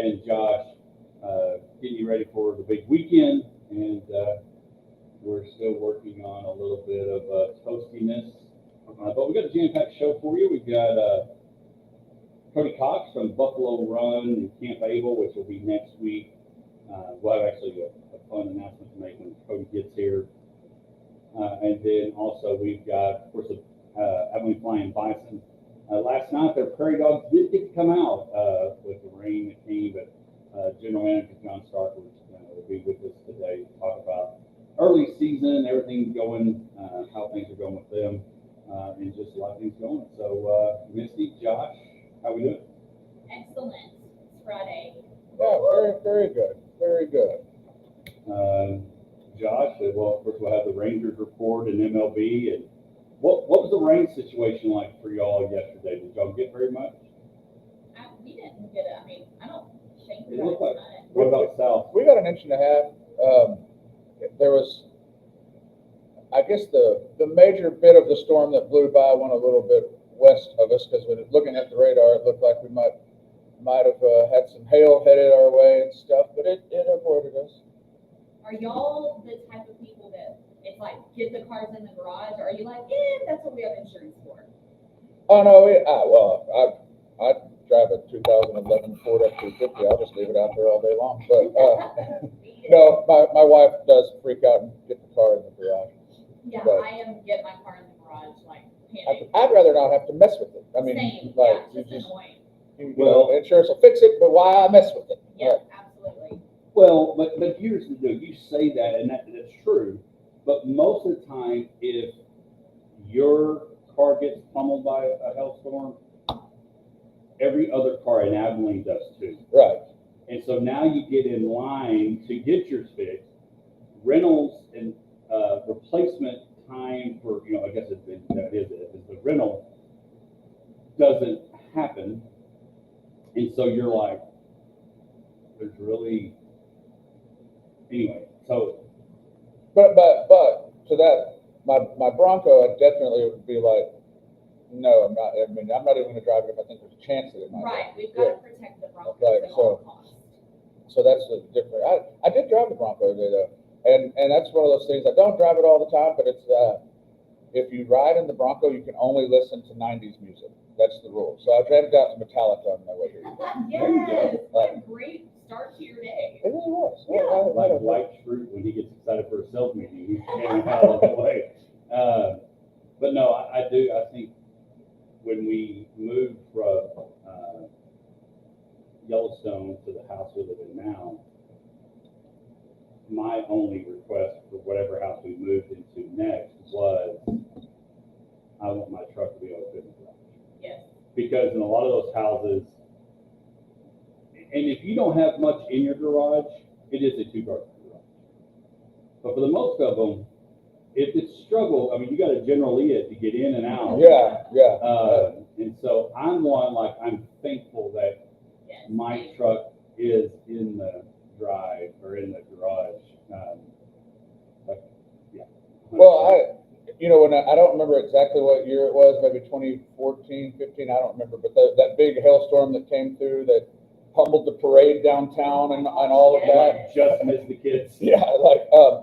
and Josh getting you ready for the big weekend, and we're still working on a little bit of toastiness. But we got a jam-packed show for you. We've got Cody Cox from Buffalo Run and Camp Able, which will be next week. We'll have actually a fun announcement to make when Cody gets here. And then also we've got, of course, Abilene Flying Bison. Last night, their Prairie Dogs did get to come out with the rain that came, but General Manager John Stark will be with us today to talk about early season, everything going, how things are going with them, and just a lot of things going. So, Misty, Josh, how we doing? Excellent. It's Friday. Yeah, very, very good. Very good. Josh, well, of course, we'll have the Rangers report and MLB. And what was the rain situation like for y'all yesterday? Did y'all get very much? We didn't get it. I mean, I don't think we It got looked like. it. What about South? We got an inch and a half. There was, I guess, the major bit of the storm that blew by went a little bit west of us, because when looking at the radar, it looked like we might have had some hail headed our way and stuff, but it avoided us. Are y'all the type of people that it's like get the cars in the garage, or are you like, yeah, that's what we have insurance for? Oh no, I drive a 2011 Ford F-250. I'll just leave it out there all day long. But no, my wife does freak out and get the car in the garage. Yeah, but I am get my car in the garage like panic. I'd rather not have to mess with it. I mean, Same. like Yeah, just annoying. Insurance will fix it, but why mess with it? Yeah, absolutely. Well, but here's the deal. You say that, and that's true. But most of the time, if your car gets pummeled by a hailstorm, every other car in Abilene does too. Right. And so now you get in line to get yours fixed. Rentals and replacement time for, I guess the rental doesn't happen. And so you're like, there's really, anyway, so. But to that, my Bronco, I definitely would be like, no, I'm not. I mean, I'm not even going to drive it if I think there's a chance that it might. Right, we've got to protect the Broncos Right, at all costs. So that's the different. I did drive the Bronco today though, and that's one of those things. I don't drive it all the time, but it's if you ride in the Bronco, you can only listen to 90s music. That's the rule. So I drove out to Metallica on my way here. Yes, what a great start to your day. It really was. Yeah. Like White Fruit when he gets excited for a sales meeting, he's carrying out of the way. But no, I do. I think when we moved from Yellowstone to the house we live in now, my only request for whatever house we moved into next was I want my truck to be able to fit in the garage. Yes. Because in a lot of those houses, and if you don't have much in your garage, it is a two-car garage. But for the most of them, if it's a struggle, I mean, you got to generally it to get in and out. Yeah. And so I'm thankful that my truck is in the drive or in the garage. Well, when I don't remember exactly what year it was, maybe 2014, 15, I don't remember, but that big hailstorm that came through that pummeled the parade downtown and all of that. Just missed the kids. Yeah,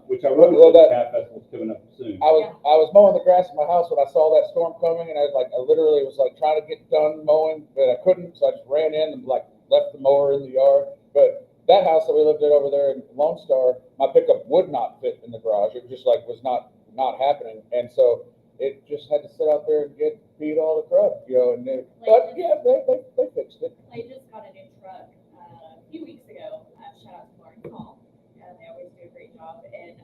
which I remember that Cat Festival's coming up soon. I was mowing the grass in my house when I saw that storm coming, and I literally was trying to get done mowing, but I couldn't, so I just ran in and left the mower in the yard. But that house that we lived in over there in Lone Star, my pickup would not fit in the garage. It was just was not happening, and so it just had to sit out there and get beat all the crud, And they fixed it. Clay just got a new truck a few weeks ago. Shout out to Lauren Hall. They always do a great job. And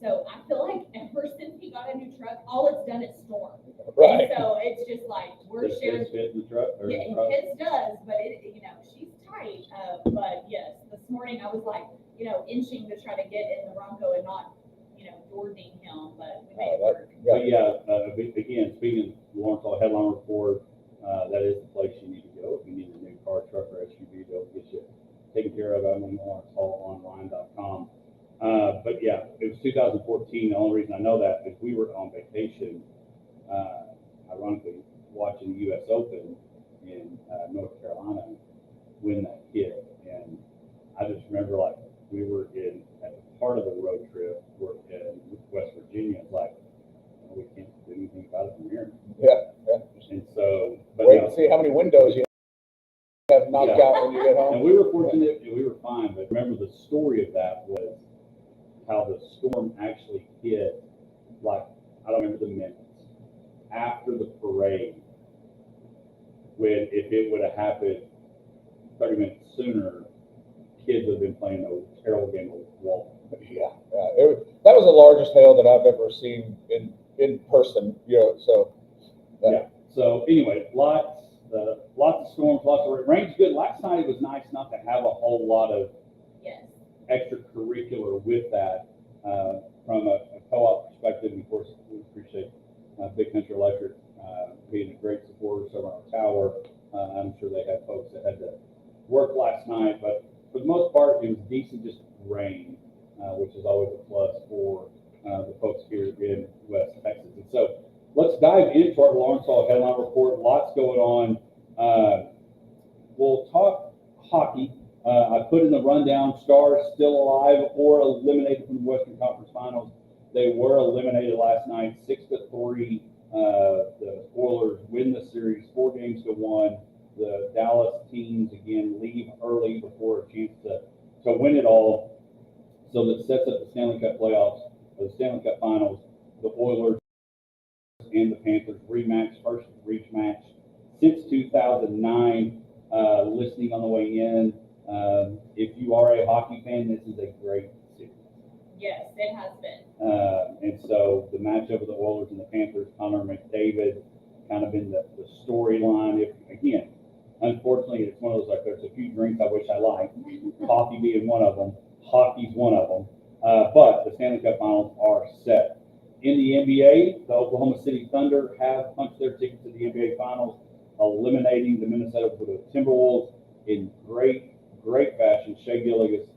so I feel like ever since he got a new truck, all it's done is storm. Right. And so it's just like we're sharing. Does fit in the truck? Yeah, his does, but she's tight. But yes, this morning I was inching to try to get in the Bronco and not, boarding him, but we made it work. But again, speaking of Lawrence Hall headline report, that is the place you need to go if you need a new car, truck, or SUV. They'll get you taken care of. I'm on LawrenceHallOnline.com. But yeah, it was 2014. The only reason I know that is we were on vacation, ironically, watching the U.S. Open in North Carolina when that hit. And just remember, like, we were at the part of the road trip, we're in West Virginia, it's like, well, we can't do anything about it from here. Yeah. And so, but Wait no. and see how many windows you have knocked Yeah. out when you get And home. we were fortunate, and we were fine, but remember the story of that was how the storm actually hit, like, I don't remember the minutes, after the parade, when if it would have happened 30 minutes sooner, kids would have been playing a terrible game of wall. Yeah. That was the largest hail that I've ever seen in person, so. Yeah, so anyway, lots of storms, lots of rain's good. Last night it was nice not to have a whole lot of Yes. extracurricular with that. From a co-op perspective, of course, we appreciate Big Country Electric being a great supporter of our tower. I'm sure they had folks that had to work last night, but for the most part, it was decent just rain, which is always a plus for the folks here in West Texas. And so let's dive into our Lawrence Hall headline report. Lots going on. We'll talk hockey. I put in the rundown, Stars still alive or eliminated from the Western Conference Finals. They were eliminated last night, 6-3. The Oilers win the series 4-1. The Dallas teams, again, leave early before a chance to win it all. So that sets up the Stanley Cup playoffs, or the Stanley Cup Finals. The Oilers and the Panthers rematch, first rematch since 2009. Listening on the way in, if you are a hockey fan, this is a great series. Yes, it has been. And so the matchup of the Oilers and the Panthers, Connor McDavid, kind of been the storyline. Again, unfortunately, it's one of those, like, there's a few drinks I wish I liked, coffee being one of them, hockey's one of them, but the Stanley Cup Finals are set. In the NBA, the Oklahoma City Thunder have punched their ticket to the NBA Finals, eliminating the Minnesota Timberwolves in great fashion. Shea Gilgeous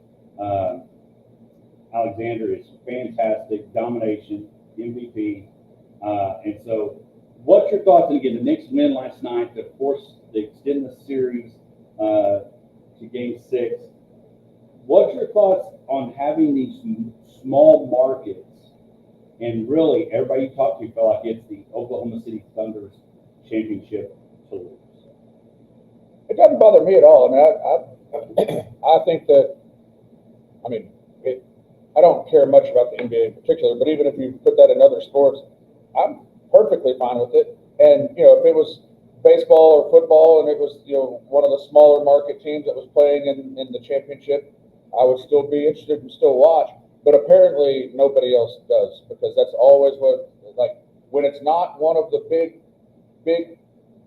Alexander is fantastic, domination, MVP. And so what's your thoughts? And again, the Knicks win last night to force to extend the series to Game 6. What's your thoughts on having these small markets? And really, everybody you talk to felt like it's the Oklahoma City Thunder's championship to lose. It doesn't bother me at all. I mean, I think that, I mean, I don't care much about the NBA in particular, but even if you put that in other sports, I'm perfectly fine with it. And, if it was baseball or football and it was, one of the smaller market teams that was playing in the championship, I would still be interested and still watch. But apparently nobody else does, because that's always when it's not one of the big,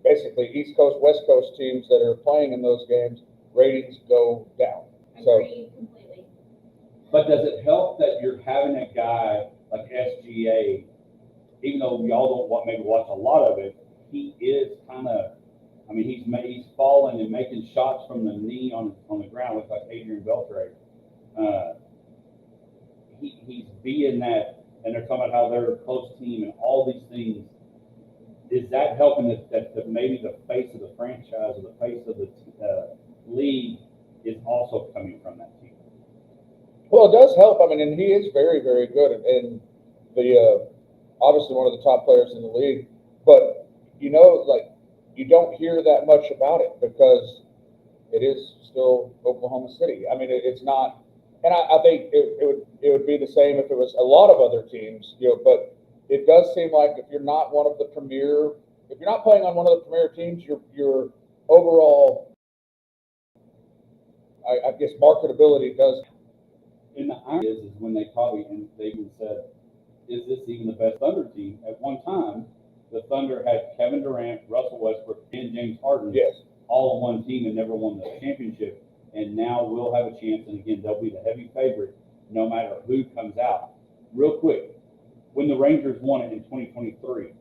basically East Coast, West Coast teams that are playing in those games, ratings go down. Agreed completely. But does it help that you're having a guy like SGA, even though y'all don't maybe watch a lot of it, he is kind of, I mean, he's falling and making shots from the knee on the ground, looks like Adrian Beltre. He's being that, and they're talking about how they're a close team and all these things. Is that helping that maybe the face of the franchise or the face of the league is also coming from that team? Well, it does help. I mean, and he is very, very good, and the obviously one of the top players in the league. But you don't hear that much about it because it is still Oklahoma City. I mean, it's not. And I think it would be the same if it was a lot of other teams, but it does seem like if you're not one of the premier, if you're not playing on one of the premier teams, your overall, I guess, marketability does. And the irony is when they even said, is this even the best Thunder team? At one time, the Thunder had Kevin Durant, Russell Westbrook, and James Harden, Yes, all on one team and never won the championship. And now we'll have a chance, and again, they'll be the heavy favorite no matter who comes out. Real quick, when the Rangers won it in 2023,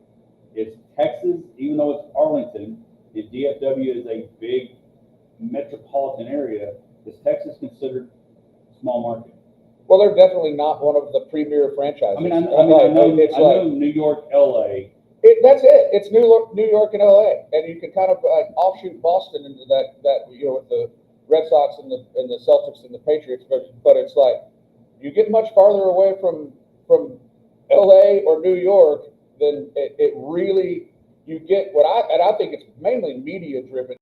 is Texas, even though it's Arlington, and DFW is a big metropolitan area, is Texas considered small market? well, they're definitely not one of the premier franchises. I mean, I know New York, LA. That's it. It's New York and LA, and you can kind of offshoot Boston into that with Red Sox and the Celtics and the Patriots, but it's like you get much farther away from LA or New York, then it really, you get I think it's mainly media driven.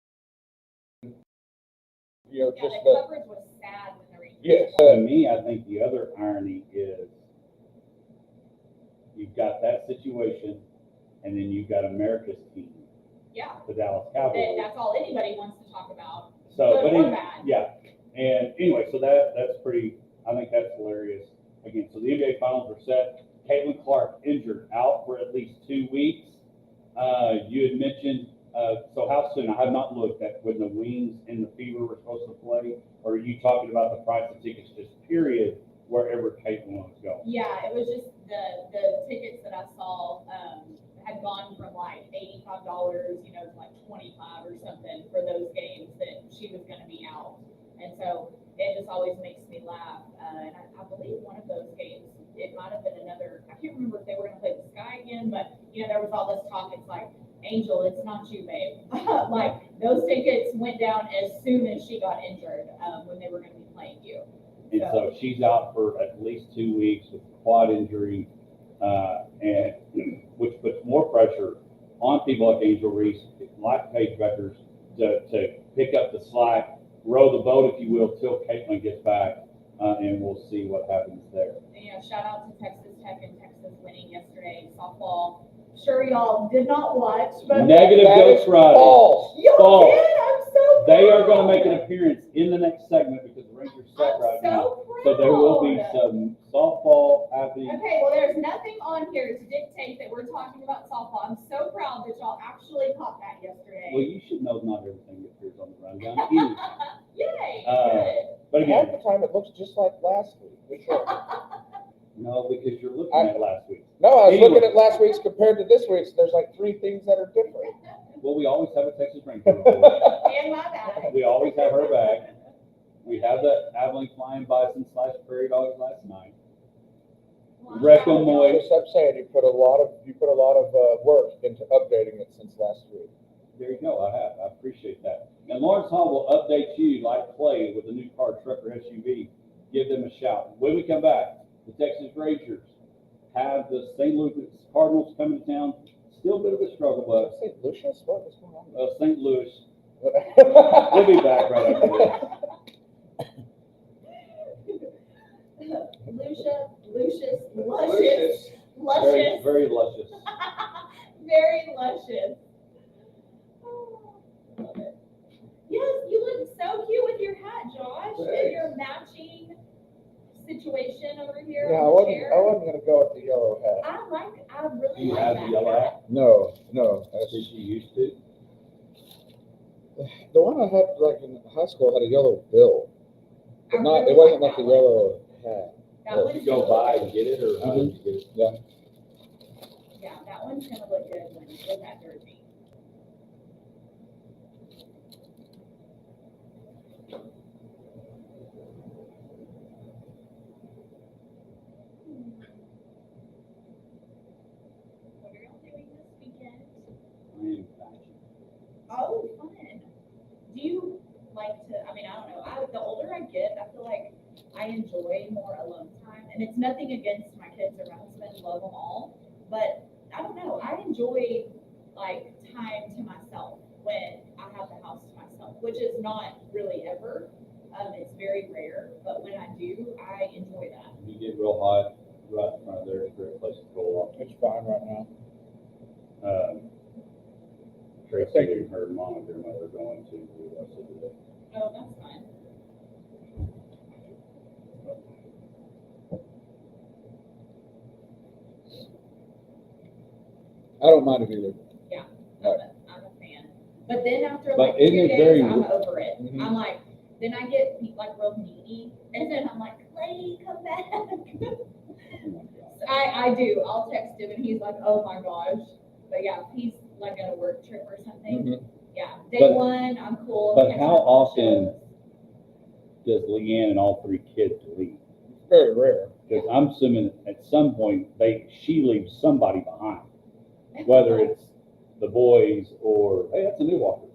Yeah, Just the coverage was sad when the Rangers. Yes. To me, I think the other irony is you've got that situation, and then you've got America's team, Yeah, the Dallas Cowboys. that's all anybody wants to talk about. So, Good but or bad. yeah, and anyway, so that's pretty. I think that's hilarious. Again, so the NBA Finals are set. Caitlin Clark injured, out for at least 2 weeks. You had mentioned. So how soon? I have not looked at when the Wings and the Fever were supposed to play. Or are you talking about the price of tickets, just period, wherever Caitlin was going? Yeah, it was just the tickets that I saw had gone from like $85, to like 25 or something for those games that she was going to be out. And so it just always makes me laugh. And I believe one of those games, it might have been another, I can't remember if they were going to play the Sky again, but there was all this talk. It's like, Angel, it's not you, babe. Like those tickets went down as soon as she got injured when they were going to be playing you. And so she's out for at least 2 weeks with quad injury, and which puts more pressure on people like Angel Reese, like Paige Beckers, to pick up the slack, row the boat, if you will, till Caitlin gets back, and we'll see what happens there. Shout out to Texas Tech and Texas winning yesterday softball. Sure, y'all did not watch, but Negative Ghost Riders. False. Y'all did. I'm so proud. They are going to make an appearance in the next segment because the Rangers suck right now. Proud. So there will be some softball happening. Okay, well, there's nothing on here to dictate that we're talking about softball. I'm so proud that y'all actually caught that yesterday. Well, you should know not everything that appears on the rundown. Anyway. Yay! Good. But Half again, the time it looks just like last week. no, because you're looking at last week. No, I was Anyway. looking at last week's compared to this week's. There's like 3 things that are different. Well, we always have a Texas Ranger report. And my bag. We always have her back. We have the Abilene Flying Bison / Prairie Dogs last night. Recco Moy. Just I'm saying you put a lot of work into updating it since last week. There you go. I appreciate that. And Lawrence Hall will update you like Clay with a new car, truck, or SUV. Give them a shout. When we come back, the Texas Rangers have the St. Louis Cardinals coming to town. Still a bit of a struggle, but St. Lucius? What was going on? St. Louis. We'll be back right after this. Luscious. Very luscious. Very luscious. Oh, love it. Yes, you look so cute with your hat, Josh. Thanks. And your matching situation over here Yeah, I on the wasn't chair. going to go with the yellow hat. I really Do you like have that the yellow hat? No. Did you used to? The one I had like in high school had a yellow bill, but I not. really It wasn't like like a that one. yellow hat. That Did one's you go gonna by look and get it, or how did you get it? Yeah. Yeah, that one's gonna look good with that jersey. What are y'all doing this weekend? I am fashion. Oh, fun. Do you like to, I don't know, the older I get, I feel like I enjoy more alone time. And it's nothing against my kids or my husband, love them all. But I don't know, I enjoy like time to myself when I have the house to myself, which is not really ever. It's very rare, but when I do, I enjoy that. You get real hot right in front of there. It's a great place to go It's fine right now. on. Tracy and her mom and grandmother going to the rest of the day. Oh, that's fun. I don't mind it either. I'm a fan. But then after But like 2 isn't it days, very- I'm over it. Mhm. I'm like, then I get like real needy, and then I'm like, Clay, come back. Oh my God. I do. I'll text him, and he's like, oh my gosh. But yeah, if he's like on a work trip or something, Mhm. yeah. Day But- one, I'm cool. but catching how up on often- shows. Does Leanne and all 3 kids leave? It's very rare. Because I'm assuming at some point she leaves somebody behind, whether it's the boys or, hey, that's a new walker.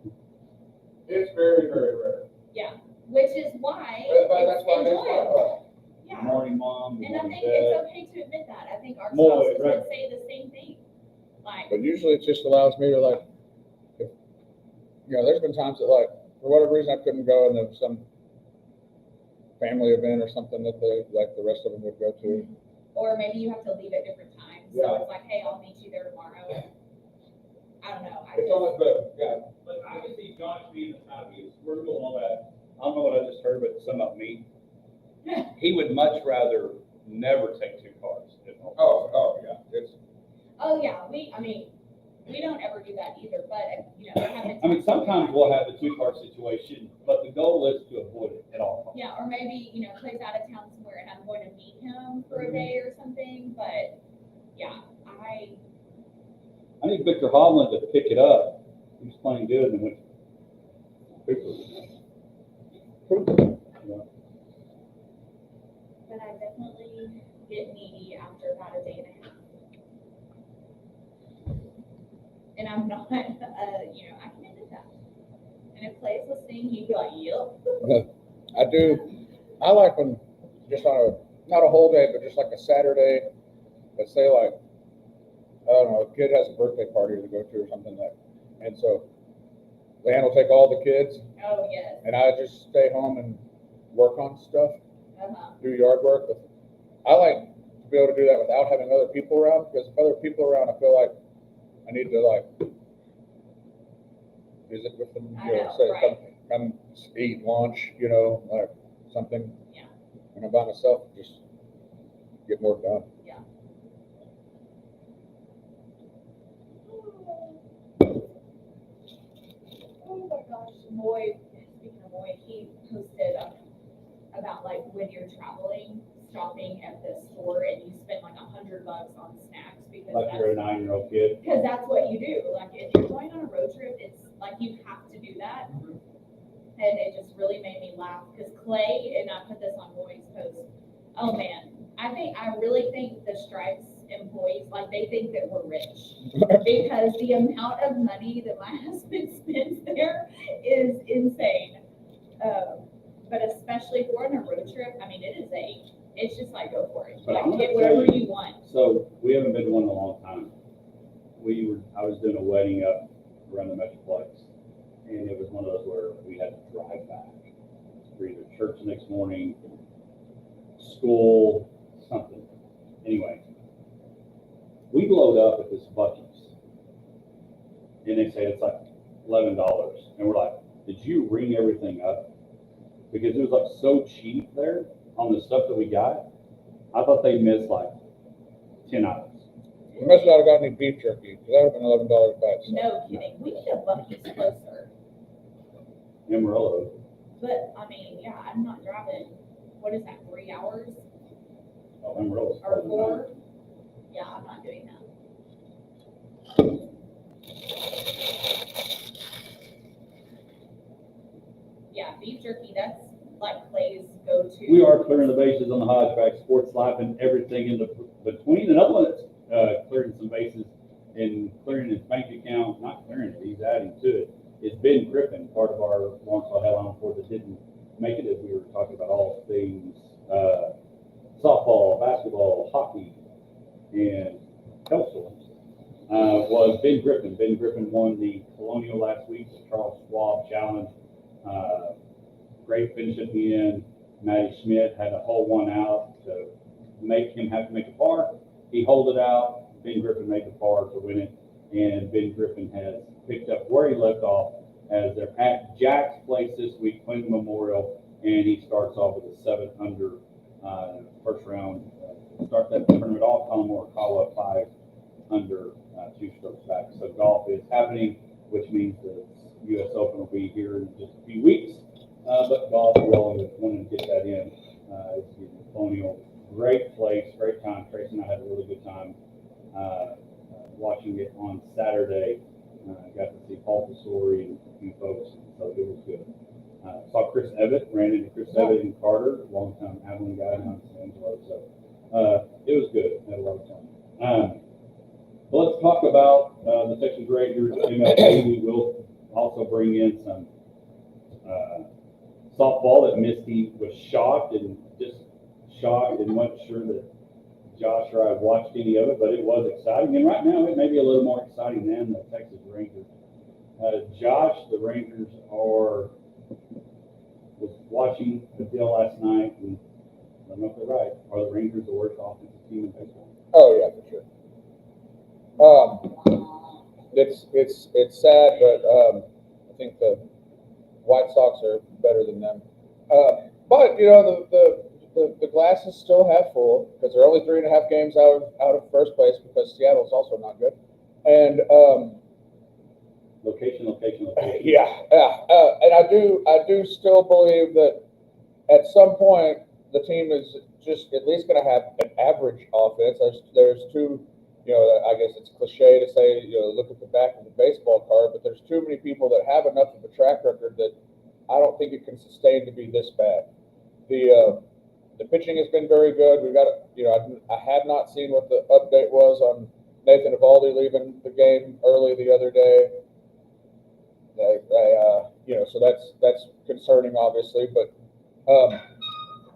It's very, very rare. Yeah. which is why That's it's why it's enjoyable. Yeah. Morning, mom. And I morning, think dad. it's okay to admit that. I think our More, spouses right. would say the same thing. Like, But usually it just allows me to like, if, there's been times that like, for whatever reason I couldn't go and there was some family event or something that the rest of them would go to. or maybe you have to leave at different times. So Yeah. it's like, hey, I'll meet you there tomorrow. I don't know. It's always better, yeah. But I can see Josh being the type, he was frugal and all that. I don't know what I just heard, but something about me. He would much rather never take two cars. Oh, yeah, it's, Oh, yeah, we don't ever do that either, but, it happens. I mean, sometimes we'll have a two-car situation, but the goal is to avoid it at all costs. Yeah, or maybe, Clay's out of town somewhere and I'm going to meet him for a day or something, but, yeah, I need Victor Hovland to pick it up. He was playing good and went. but I definitely get needy after about a day and a half. And I'm not, I can admit that. And if Clay's listening, he'd be like, yep. I like when, just on not a whole day, but just like a Saturday, let's say like, I don't know, a kid has a birthday party to go to or something and so Leanne will take all the kids Oh, yes. and I just stay home and work on stuff, Uh-huh. do yard work. I like to be able to do that without having other people around, because if other people around, I feel like I need to like visit with them, I know, say, right. come eat lunch, like something. Yeah. When I'm by myself, just get more done. Yeah. Oh my gosh, Moy, speaking of Moy, he posted about like when you're traveling, stopping at the store and you spend like $100 on snacks because Like you're a 9-year-old kid. because that's what you do. Like if you're going on a road trip, it's like you have to do that. And it just really made me laugh because Clay, and I put this on Moy's post, oh man, I really think the Stripes employees, like they think that we're rich because the amount of money that my husband spends there is insane. But especially if we're on a road trip, it's just like, go for it. But Like I'm gonna get whatever tell you- you want. So we haven't been to one in a long time. I was doing a wedding up around the Metroplex, and it was one of those where we had to drive back for either church the next morning, school, something. Anyway, we load up at this Buc-ee's, and they say it's like $11, and we're like, did you ring everything up? Because it was like so cheap there on the stuff that we got. I thought they missed like 10 items. We must not have got any beef jerky, because that would have been $11 by itself. No kidding. We need a Buc-ee's closer. Amarillo. But yeah, I'm not driving. What is that? 3 hours Oh, Amarillo's or probably 4? not. Yeah, I'm not doing that. Yeah, beef jerky. That's like Clay's go-to. We are clearing the bases on the Hodge track, sports life, and everything in between. Another one that's clearing some bases and clearing his bank account, not clearing it, he's adding to it, is Ben Griffin, part of our Lawrenceville Headline Report that didn't make it, as we were talking about all things softball, basketball, hockey, and health storms. Was Ben Griffin. Ben Griffin won the Colonial last week, the Charles Schwab Challenge. Great finish at the end. Matty Schmidt had a hole one out to make him have to make a par. He holed it out. Ben Griffin made the par to win it. And Ben Griffin has picked up where he left off as they're at Jack's place this week, Clinton Memorial, and he starts off with a 7-under first round. Start that tournament off. Colin Morikawa 5-under, 2 strokes back. So golf is happening, which means the U.S. Open will be here in just a few weeks. But golf, we always wanted to get that in. It's the Colonial, great place, great time. Tracy and I had a really good time watching it on Saturday. Got to see Paul Tesori and a few folks, so it was good. Saw Chris Evett, ran into Chris Evett and Carter, longtime Abilene guy down in San Angelo. So it was good. Had a lot of fun. But let's talk about the Texas Rangers MLB. We will also bring in some softball that Misty was shocked and wasn't sure that Josh or I watched any of it, but it was exciting. And right now, it may be a little more exciting than the Texas Rangers. Josh, the Rangers was watching the deal last night, and I don't know if they're right. Are the Rangers the worst offensive team in baseball? Oh yeah, for sure. It's sad, but I think the White Sox are better than them. But you know the glass is still half full because they're only 3.5 games out of first place because Seattle's also not good. And Location. yeah. And I do still believe that at some point the team is just at least going to have an average offense. There's too, you know, I guess it's cliche to say, you know, look at the back of the baseball card, but there's too many people that have enough of a track record that I don't think it can sustain to be this bad. The pitching has been very good. We've got, you know, I have not seen what the update was on Nathan Eovaldi leaving the game early the other day. You know, so that's concerning, obviously, but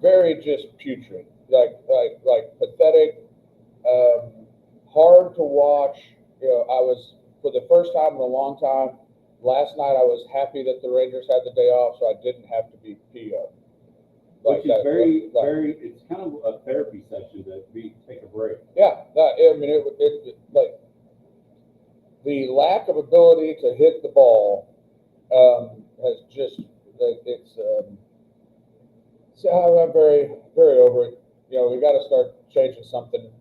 very just putrid, like pathetic, hard to watch. You know, I was for the first time in a long time. Last night, I was happy that the Rangers had the day off, so I didn't have to be PO. Which is very. It's kind of a therapy session to take a break. Yeah, I mean, it like the lack of ability to hit the ball has just it's. So I'm very over it. You know, we got to start changing something.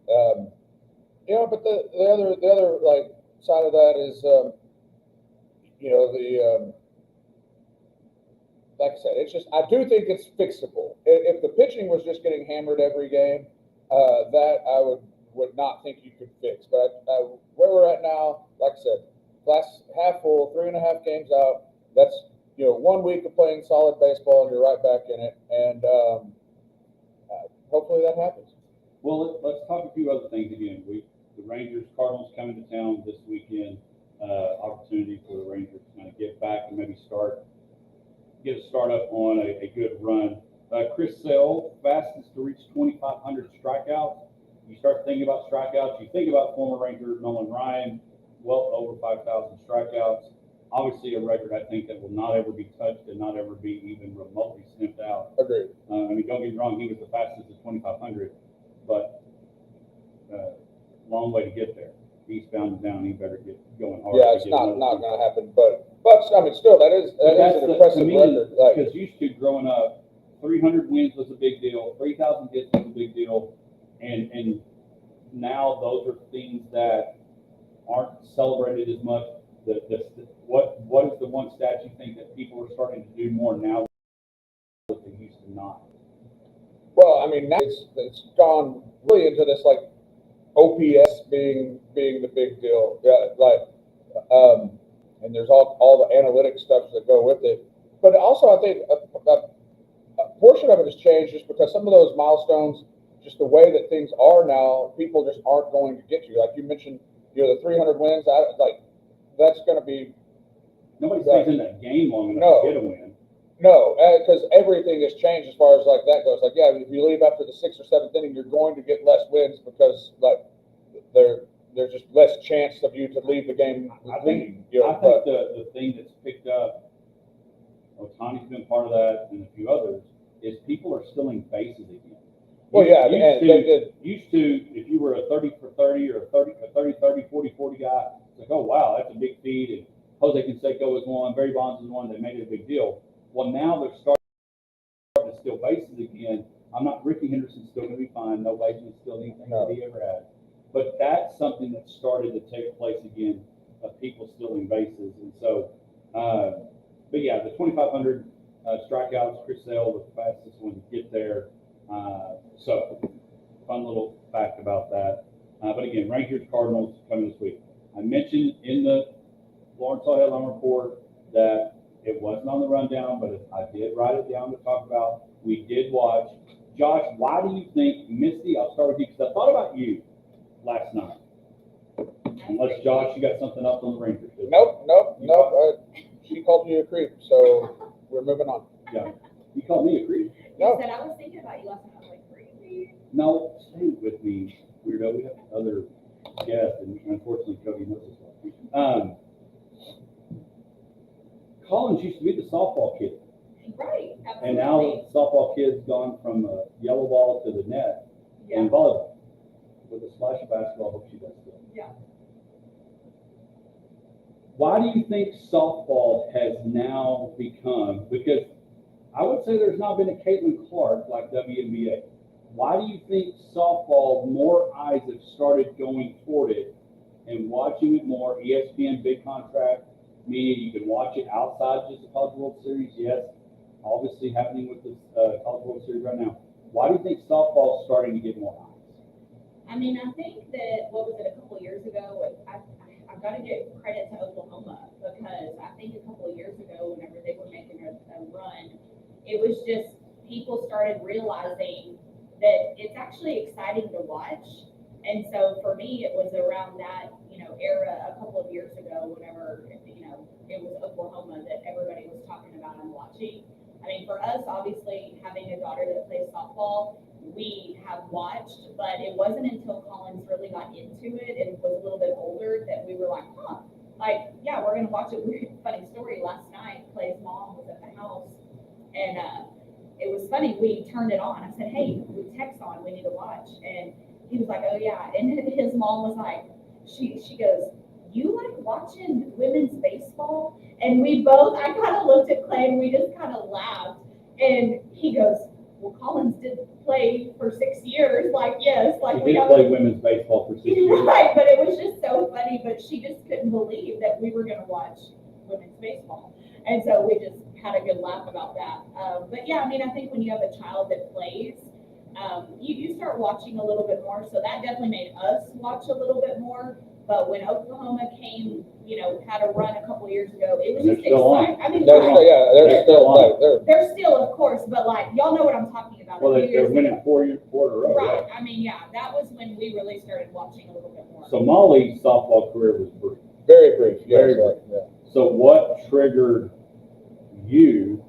You know, but the other like side of that is, you know, like I said, it's just I do think it's fixable. If the pitching was just getting hammered every game, that I would not think you could fix. But where we're at now, like I said, glass half full, 3.5 games out. That's, you know, 1 week of playing solid baseball, and you're right back in it. And hopefully that happens. Well, let's talk a few other things again. The Rangers, Cardinals coming to town this weekend. Opportunity for the Rangers to kind of get back and maybe get a start up on a good run. Chris Sale, fastest to reach 2,500 strikeouts. You start thinking about strikeouts, you think about former Ranger Nolan Ryan, well over 5,000 strikeouts. Obviously, a record I think that will not ever be touched and not ever be even remotely sniffed out. Agreed. I mean, don't get me wrong, he was the fastest at 2,500, but long way to get there. Eastbound and down, he better get going hard. Yeah, it's not going to happen, but I mean, still, that is an impressive record. Because used to growing up, 300 wins was a big deal, 3,000 hits was a big deal, and now those are things that aren't celebrated as much. What is the one stat you think that people are starting to do more now that they used to not? Well, I mean, now it's gone really into this like OPS being the big deal. Yeah, like and there's all the analytic stuff that go with it. But also, I think a portion of it has changed just because some of those milestones, just the way that things are now, people just aren't going to get to. Like you mentioned, you know, the 300 wins. That's going to be. Nobody stays in that game long enough to get a win. No, because everything has changed as far as like that goes. Like, yeah, if you leave after the 6th or 7th inning, you're going to get less wins because like there's just less chance of you to leave the game. I think the thing that's picked up, Otani's been part of that, and a few others, is people are stealing bases again. Well, yeah, used to, if you were a 30 for 30 or a 30, 40 guy, it's like, oh wow, that's a big feed. And Jose Canseco was one, Barry Bonds was one. They made it a big deal. Well, now they're starting to steal bases again. Ricky Henderson's still going to be fine. Nobody's going to steal anything that he ever had. But that's something that started to take place again of people stealing bases. And so, but yeah, the 2,500 strikeouts, Chris Sale was the fastest one to get there. So, fun little fact about that. But again, Rangers Cardinals coming this week. I mentioned in the Lawrence Hall Headline Report that it wasn't on the rundown, but I did write it down to talk about. We did watch. Josh, why do you think Misty? I'll start with you because I thought about you last night. Unless Josh, you got something else on the Rangers? Nope. She called me a creep, so we're moving on. Yeah. You called me a creep? You said, I was thinking about you last night. I was like, creepy. No, stay with me, weirdo. We have other guests, and unfortunately, Cody knows this one. Collins used to be the softball kid, Right, absolutely. and now the softball kid's gone from a yellow ball to the net Yeah, in volleyball with a splash of basketball. I hope she does still. yeah. Why do you think softball has now become, because I would say there's not been a Caitlin Clark like WNBA. Why do you think softball, more eyes have started going toward it and watching it more? ESPN, big contract, meaning you can watch it outside just the College World Series, yes. Obviously happening with the College World Series right now. Why do you think softball is starting to get more eyes? I mean, I think that, what was it, a couple of years ago, I've got to give credit to Oklahoma, because I think a couple of years ago, whenever they were making a run, it was just, people started realizing that it's actually exciting to watch. And so for me, it was around that, era a couple of years ago, whenever, it was Oklahoma that everybody was talking about and watching. I mean, for us, obviously, having a daughter that plays softball, we have watched, but it wasn't until Collins really got into it and was a little bit older that we were like, like, yeah, we're gonna watch it. Funny story, last night, Clay's mom was at the house, and it was funny, we turned it on. I said, hey, we text on, we need to watch. And he was like, oh yeah. And his mom was like, she goes, you like watching women's baseball? And we both, I kind of looked at Clay and we just kind of laughed. And he goes, well, Collins did play for 6 years. Like, yes, like we did play women's baseball for 6 years. Right, but it was just so funny. But she just couldn't believe that we were going to watch women's baseball. And so we just had a good laugh about that. But yeah, I mean, I think when you have a child that plays, you start watching a little bit more. So that definitely made us watch a little bit more. But when Oklahoma came, had a run a couple of years ago, it was just exciting. I mean, they're still, of course, but like, y'all know what I'm talking about. Well, they're winning 4 years in a row. Right. I mean, yeah, that was when we really started watching a little bit more. So Molly's softball career was brief. Very brief. Very brief. Yeah. So what triggered you?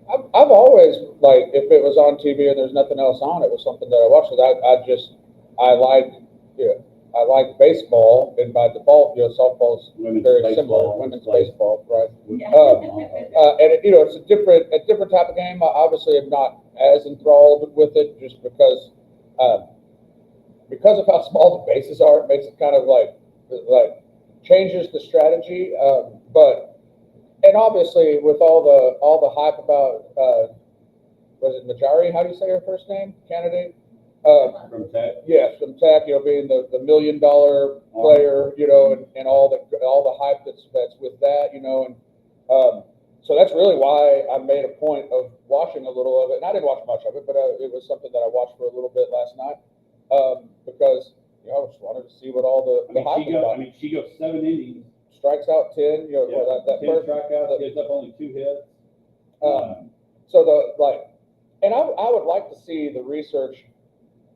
I've always, like, if it was on TV and there's nothing else on, it was something that I watched. I like baseball, and by default, softball's very similar. Women's baseball, right? Yeah. And it's a different type of game. I obviously am not as enthralled with it, just because of how small the bases are. It makes it kind of like changes the strategy. And obviously with all the hype about was it Majari? How do you say her first name? Candidate. From Tech? Yes, from Tech, being the $1 million player, and all the hype that's with that, and so that's really why I made a point of watching a little of it. And I didn't watch much of it, but it was something that I watched for a little bit last night, because I just wanted to see what all the hype was about. She goes 7 innings, strikes out 10. 10 strikeouts, gives up only 2 hits. So and I would like to see the research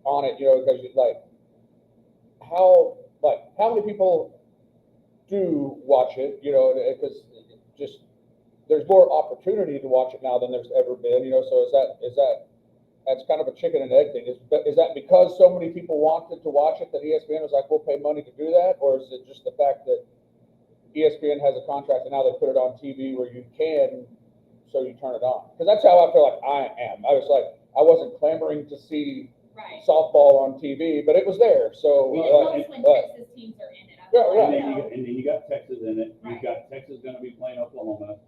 on it, because how many people do watch it, because just there's more opportunity to watch it now than there's ever been, so that's kind of a chicken and egg thing. Is that because so many people wanted to watch it that ESPN was like, we'll pay money to do that, or is it just the fact that ESPN has a contract and now they put it on TV where you can, so you turn it on? Because that's how I feel like I am. I wasn't clamoring to see softball on TV, but it was there. So it helps when Texas teams are in it. And then you got Texas in it. You've got Texas going to be playing Oklahoma.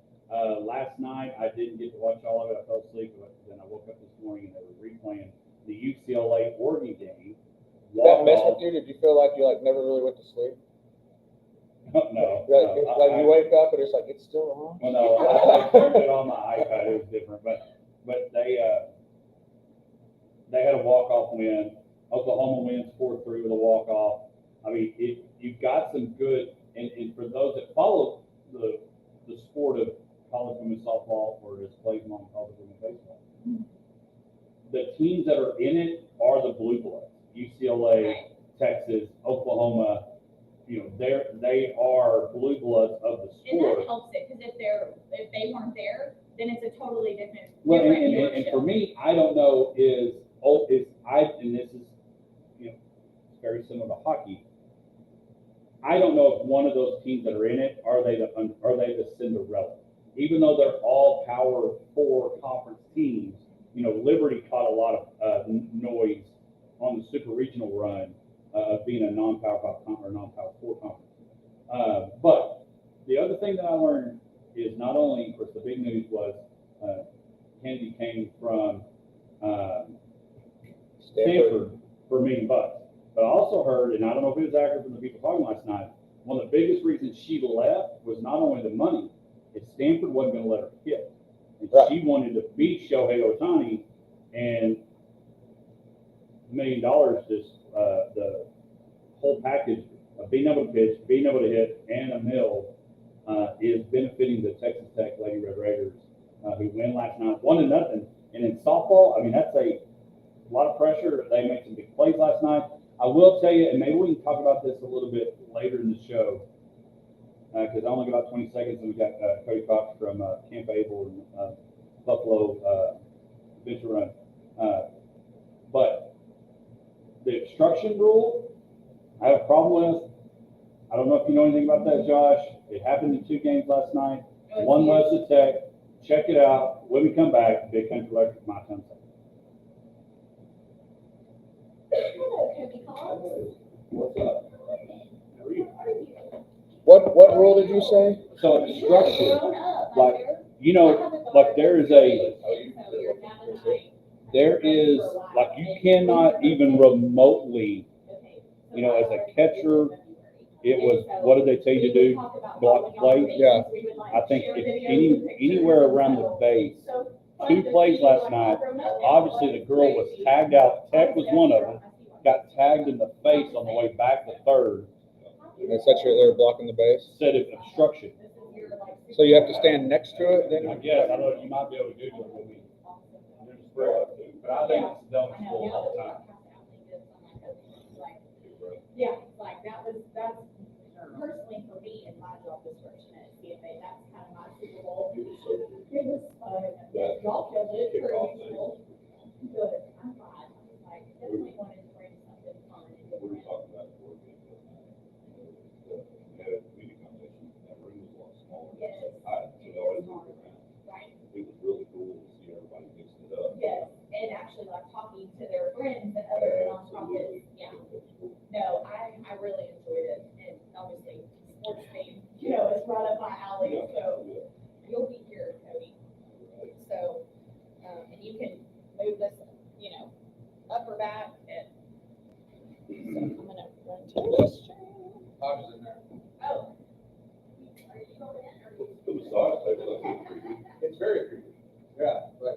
Last night I didn't get to watch all of it. I fell asleep, but then I woke up this morning and they were replaying the UCLA Oregon game. Did that mess with you? Did you feel like you never really went to sleep? No. You wake up and it's like it's still on. Well, no, I turned it on my iPad. It was different, but they had a walk-off win. Oklahoma wins 4-3 with a walk-off. I mean, you've got some good, and for those that follow the sport of college women's softball, or as played on college women's baseball, the teams that are in it are the blue bloods. UCLA, Texas, Oklahoma. They are blue bloods of the sport. And that helps it, because if they weren't there, then it's a totally different. Well, different and viewership. for me, I don't know and this is, very similar to hockey. I don't know if one of those teams that are in it, are they the Cinderella? Even though they're all Power 4 conference teams, Liberty caught a lot of noise on the super regional run of being a non-Power 5 or non-Power 4 conference. But the other thing that I learned is not only, of course, the big news was Kennedy came from Stanford for $1 million. But I also heard, and I don't know if it was accurate from the people talking last night, one of the biggest reasons she left was not only the money, it's Stanford wasn't going to let her hit. And Right. She wanted to beat Shohei Ohtani, and $1 million just the whole package of being able to pitch, being able to hit, and a mill is benefiting the Texas Tech Lady Red Raiders, who win last night 1-0. And in softball, I mean, that's a lot of pressure. They made some big plays last night. I will tell you, and maybe we can talk about this a little bit later in the show, because I only got about 20 seconds, and we got Cody Cox from Camp Able and Buffalo Venture Run. But the obstruction rule, I have a problem with. I don't know if you know anything about that, Josh. It happened in 2 games last night. One was the Tech. Check it out. When we come back, Big Country Electric, my time. Hello, Cody Collins. What's up? How are you? What rule did you say? So obstruction, Grown up, like, like there is like you cannot even remotely, as a catcher, it was, what did they tell you to do? Block the plate? Yeah. I think if anywhere around the base, 2 plays last night, obviously the girl was tagged out, Tech was one of them, got tagged in the face on the way back to third. They said they're blocking the base. Said it's obstruction. So you have to stand next to it then? I guess, I don't know, you might be able to Google it, maybe. But I think it's done all the time. Yeah, like that's personally for me in my job description at CFA, that's kind of my Super Bowl. It was fun. Y'all killed it for usual. Good, I'm fine. Like, definitely wanted to bring something fun and different. Yes. Right. It was really cool to see everybody mixing it up. Yes, and actually like talking to their friends and other nonprofits, yeah. No, I really enjoyed it, and obviously, sports theme, is right up my alley, so you'll be here, Cody. So, and you can move this, up or back, and so I'm gonna run to this stream. I was in there. Oh. Are you going in, or? The massage table, that's pretty good. It's very creepy. Yeah, but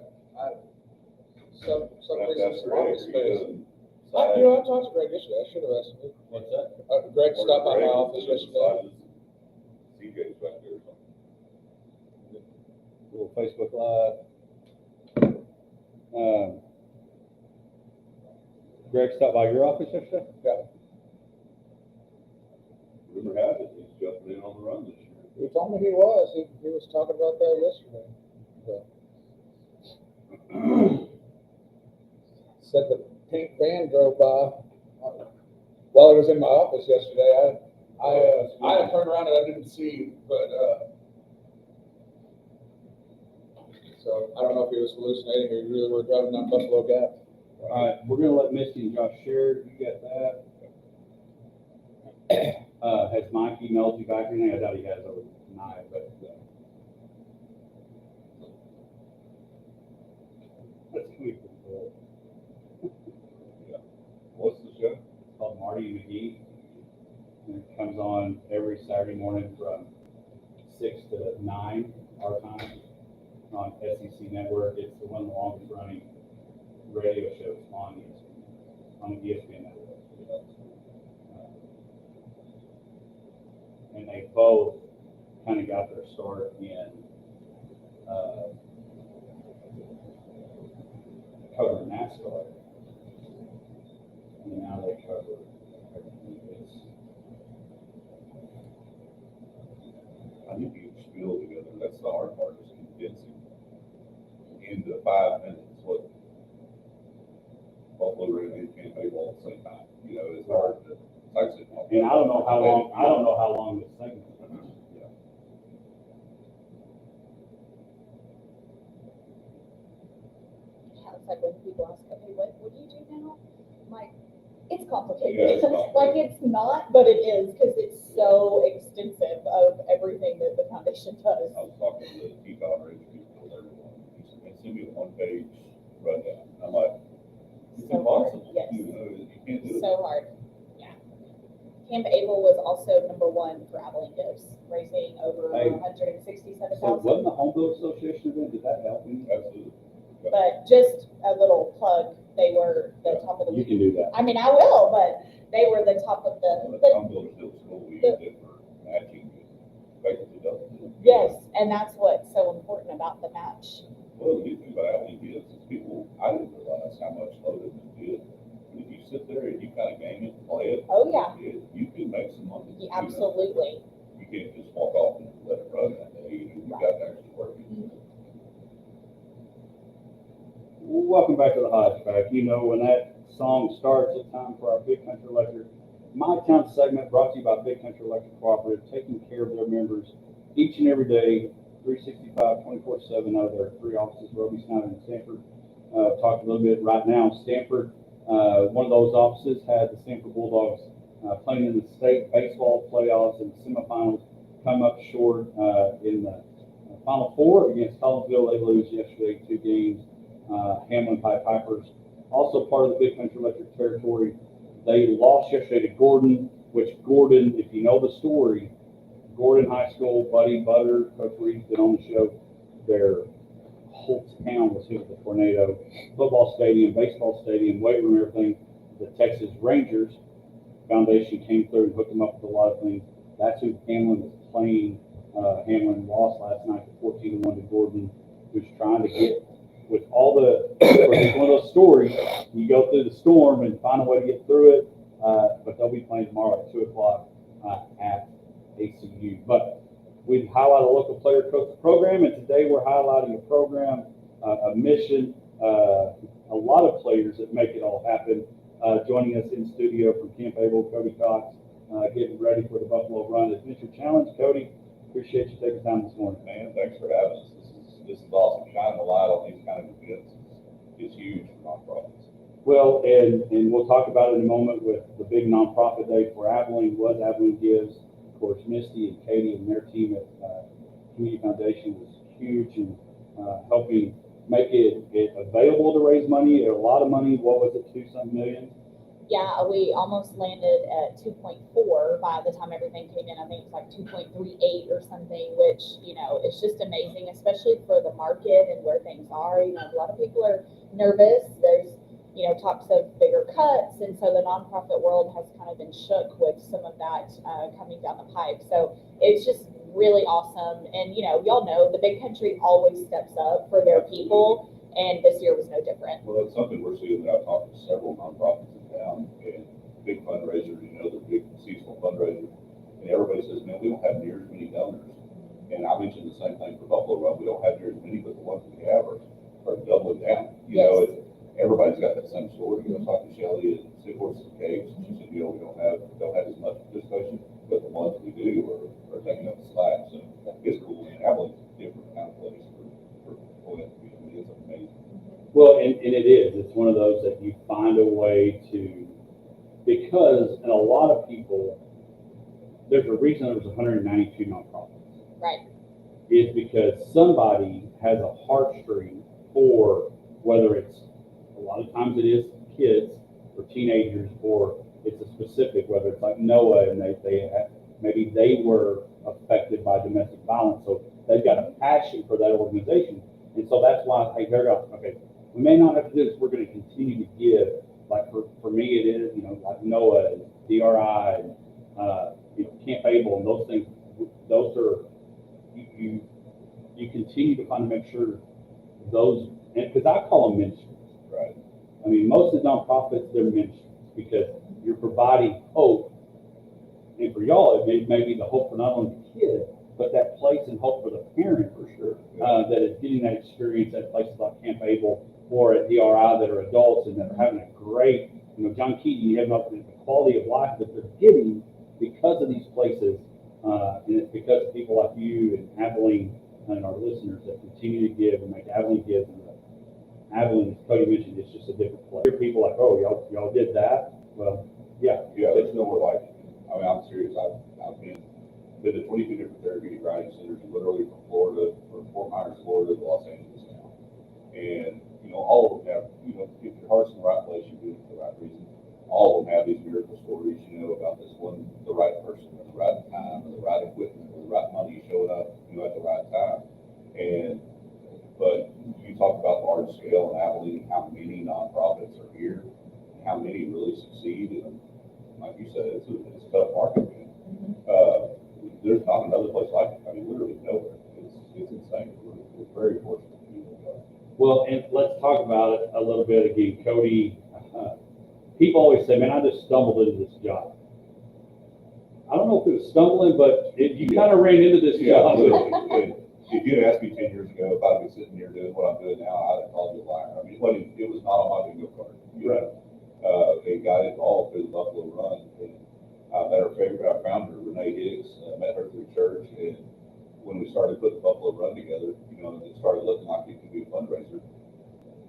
some That's reason, great. office space. Good. I talked to Greg yesterday. I should have asked him. What's that? Greg stopped by my office yesterday. CJ's back there or something. Little Facebook Live. Greg stopped by your office yesterday? Yeah. Rumor has it, he's jumping in on the run this year. He told me he was. He was talking about that yesterday. So. Said the pink van drove by while he was in my office yesterday. I had turned around and I didn't see, but so I don't know if he was hallucinating or he really were driving down Buffalo Gap. All right, we're gonna let Misty and Josh share. You got that? Has Mike emailed you back or anything? I doubt he has over tonight, but. That's pretty cool. What's the show? It's called Marty and McGee. And it comes on every Saturday morning from 6 to 9 our time on SEC Network. It's one of the longest running radio shows on the ESPN network. And they both kind of got their start in covering NASCAR. And now they cover everything. I think you spill together, that's the hard part, is condensing into 5 minutes what Buffalo Red and Camp Able at the same time. You know, it's hard to, like I said. And I don't know how long this segment is. It's like when people ask, okay, what do you do now? I'm like, it's Yeah, complicated. it's complicated. Like, it's not, but it is, because it's so extensive of everything that the foundation does. I was talking to the Chief Operating people, everyone, he said, man, send me a 1-page rundown. I'm like, it's So hard, impossible. yes. You know, you can't do it. So hard, yeah. Camp Able was also #1 for Abilene Gifts, raising over Hey. $167,000. So wasn't the Home Builders Association event, did that help you? Absolutely. But just a little plug, they were the top of the You league. can do that. I mean, I will, but they were the top of Well, the, the Home Builders Hill School, we used it for matching, basically doesn't. yes, and that's what's so important about the match. Well, the good thing about Abilene Gifts is people, I didn't realize how much loaded and did. And if you sit there and you kind of game it, play it. Oh, yeah. You can make some money. Yeah, absolutely. You can't just walk off and let it run that day, you got to actually work it. Welcome back to the Hodgepodge. You know, when that song starts, it's time for our Big Country Electric My Town segment, brought to you by Big Country Electric Cooperative, taking care of their members each and every day, 365, 24/7 out of their 3 offices, Roby, Snyder, and Stanford. Talked a little bit right now. Stanford, one of those offices had the Stanford Bulldogs playing in the state baseball playoffs and semifinals, come up short in the Final Four against Collinsville. They lose yesterday 2 games. Hamlin Pied Pipers, also part of the Big Country Electric territory. They lost yesterday to Gordon, which Gordon, if you know the story, Gordon High School, Buddy Butter, Coach Reed's been on the show, their whole town was hit with a tornado. Football stadium, baseball stadium, weight room, everything. The Texas Rangers Foundation came through and hooked them up with a lot of things. That's who Hamlin was playing. Hamlin lost last night 14-1 to Gordon, who's trying to get with all the, it's one of those stories, you go through the storm and find a way to get through it, but they'll be playing tomorrow at 2 o'clock at ACU. But we highlight a local player coach program, and today we're highlighting a program, a mission, a lot of players that make it all happen. Joining us in studio from Camp Able, Cody Cox, getting ready for the Buffalo Run Adventure Challenge. Cody, appreciate you taking time this morning. Man, thanks for having us. This is awesome. Shining the light on these kind of events is huge for nonprofits. Well, and we'll talk about it in a moment with the big nonprofit day for Abilene, was Abilene Gives. Of course, Misty and Katie and their team at Community Foundation was huge in helping make it available to raise money, a lot of money. What was it, 2-some million? Yeah, we almost landed at 2.4 by the time everything came in. I think it's like 2.38 or something, which, you know, it's just amazing, especially for the market and where things are. You know, a lot of people are nervous. There's, you know, talks of bigger cuts. And so the nonprofit world has kind of been shook with some of that coming down the pipe. So it's just really awesome. And, you know, y'all know the Big Country always steps up for their people. And this year was no different. Well, it's something we're seeing. I've talked to several nonprofits in town and big fundraisers, you know, the big seasonal fundraisers. And everybody says, man, we don't have near as many donors. And I mentioned the same thing for Buffalo Run. We don't have near as many, but the ones we have are doubling down. You know, everybody's got that same story. You know, talking to Shelley at Six Horses and Caves, she said, you know, we don't have as much participation, but the ones we do are taking up the slack. So it's cool. And Abilene's a different kind of place for Flint. It's amazing. Well, and it is. It's one of those that you find a way to, because in a lot of people, there's a reason there's 192 nonprofits. Right. It's because somebody has a heartstring for, whether it's, a lot of times it is kids or teenagers, or it's a specific, whether it's like Noah and they have, maybe they were affected by domestic violence, so they've got a passion for that organization. And so that's why, hey, they're going, okay, we may not have to do this, we're going to continue to give. Like for me, it is, you know, like Noah and DRI and Camp Able and those things, those are, you continue to kind of make sure those, because I call them ministries. Right. I mean, most of the nonprofits, they're ministries because you're providing hope. And for y'all, it may be the hope for not only the kid, but that place and hope for the parent, for sure, that is getting that experience at places like Camp Able or at DRI that are adults and that are having a great, John Keaton, you have the quality of life that they're getting because of these places. And it's because of people like you and Abilene and our listeners that continue to give and make Abilene give. And Abilene, as Cody mentioned, it's just a different place. Hear people like, oh, y'all did that? Well, yeah. Yeah, there's nowhere like it. I mean, I'm serious. I've been to 22 different therapeutic riding centers, literally from Florida, from Fort Myers, Florida, to Los Angeles now. And, all of them have, if your heart's in the right place, you're doing it for the right reason. All of them have these miracle stories, about this one, the right person at the right time, or the right equipment, or the right money showing up, at the right time. But you talk about large scale and Abilene, how many nonprofits are here, and how many really succeed. And like you said, it's a tough market, man. There's not another place like it. I mean, literally nowhere. It's insane. We're very fortunate to be there. Well, and let's talk about it a little bit again. Cody, people always say, man, I just stumbled into this job. I don't know if it was stumbling, but you kind of ran into this job. Literally. If you had asked me 10 years ago if I'd be sitting here doing what I'm doing now, I'd have called you a liar. I mean, it was not on my bingo card. They got involved through the Buffalo Run. And I met our founder, Renee Higgs, met her through church. And when we started putting the Buffalo Run together, it started looking like it could be a fundraiser.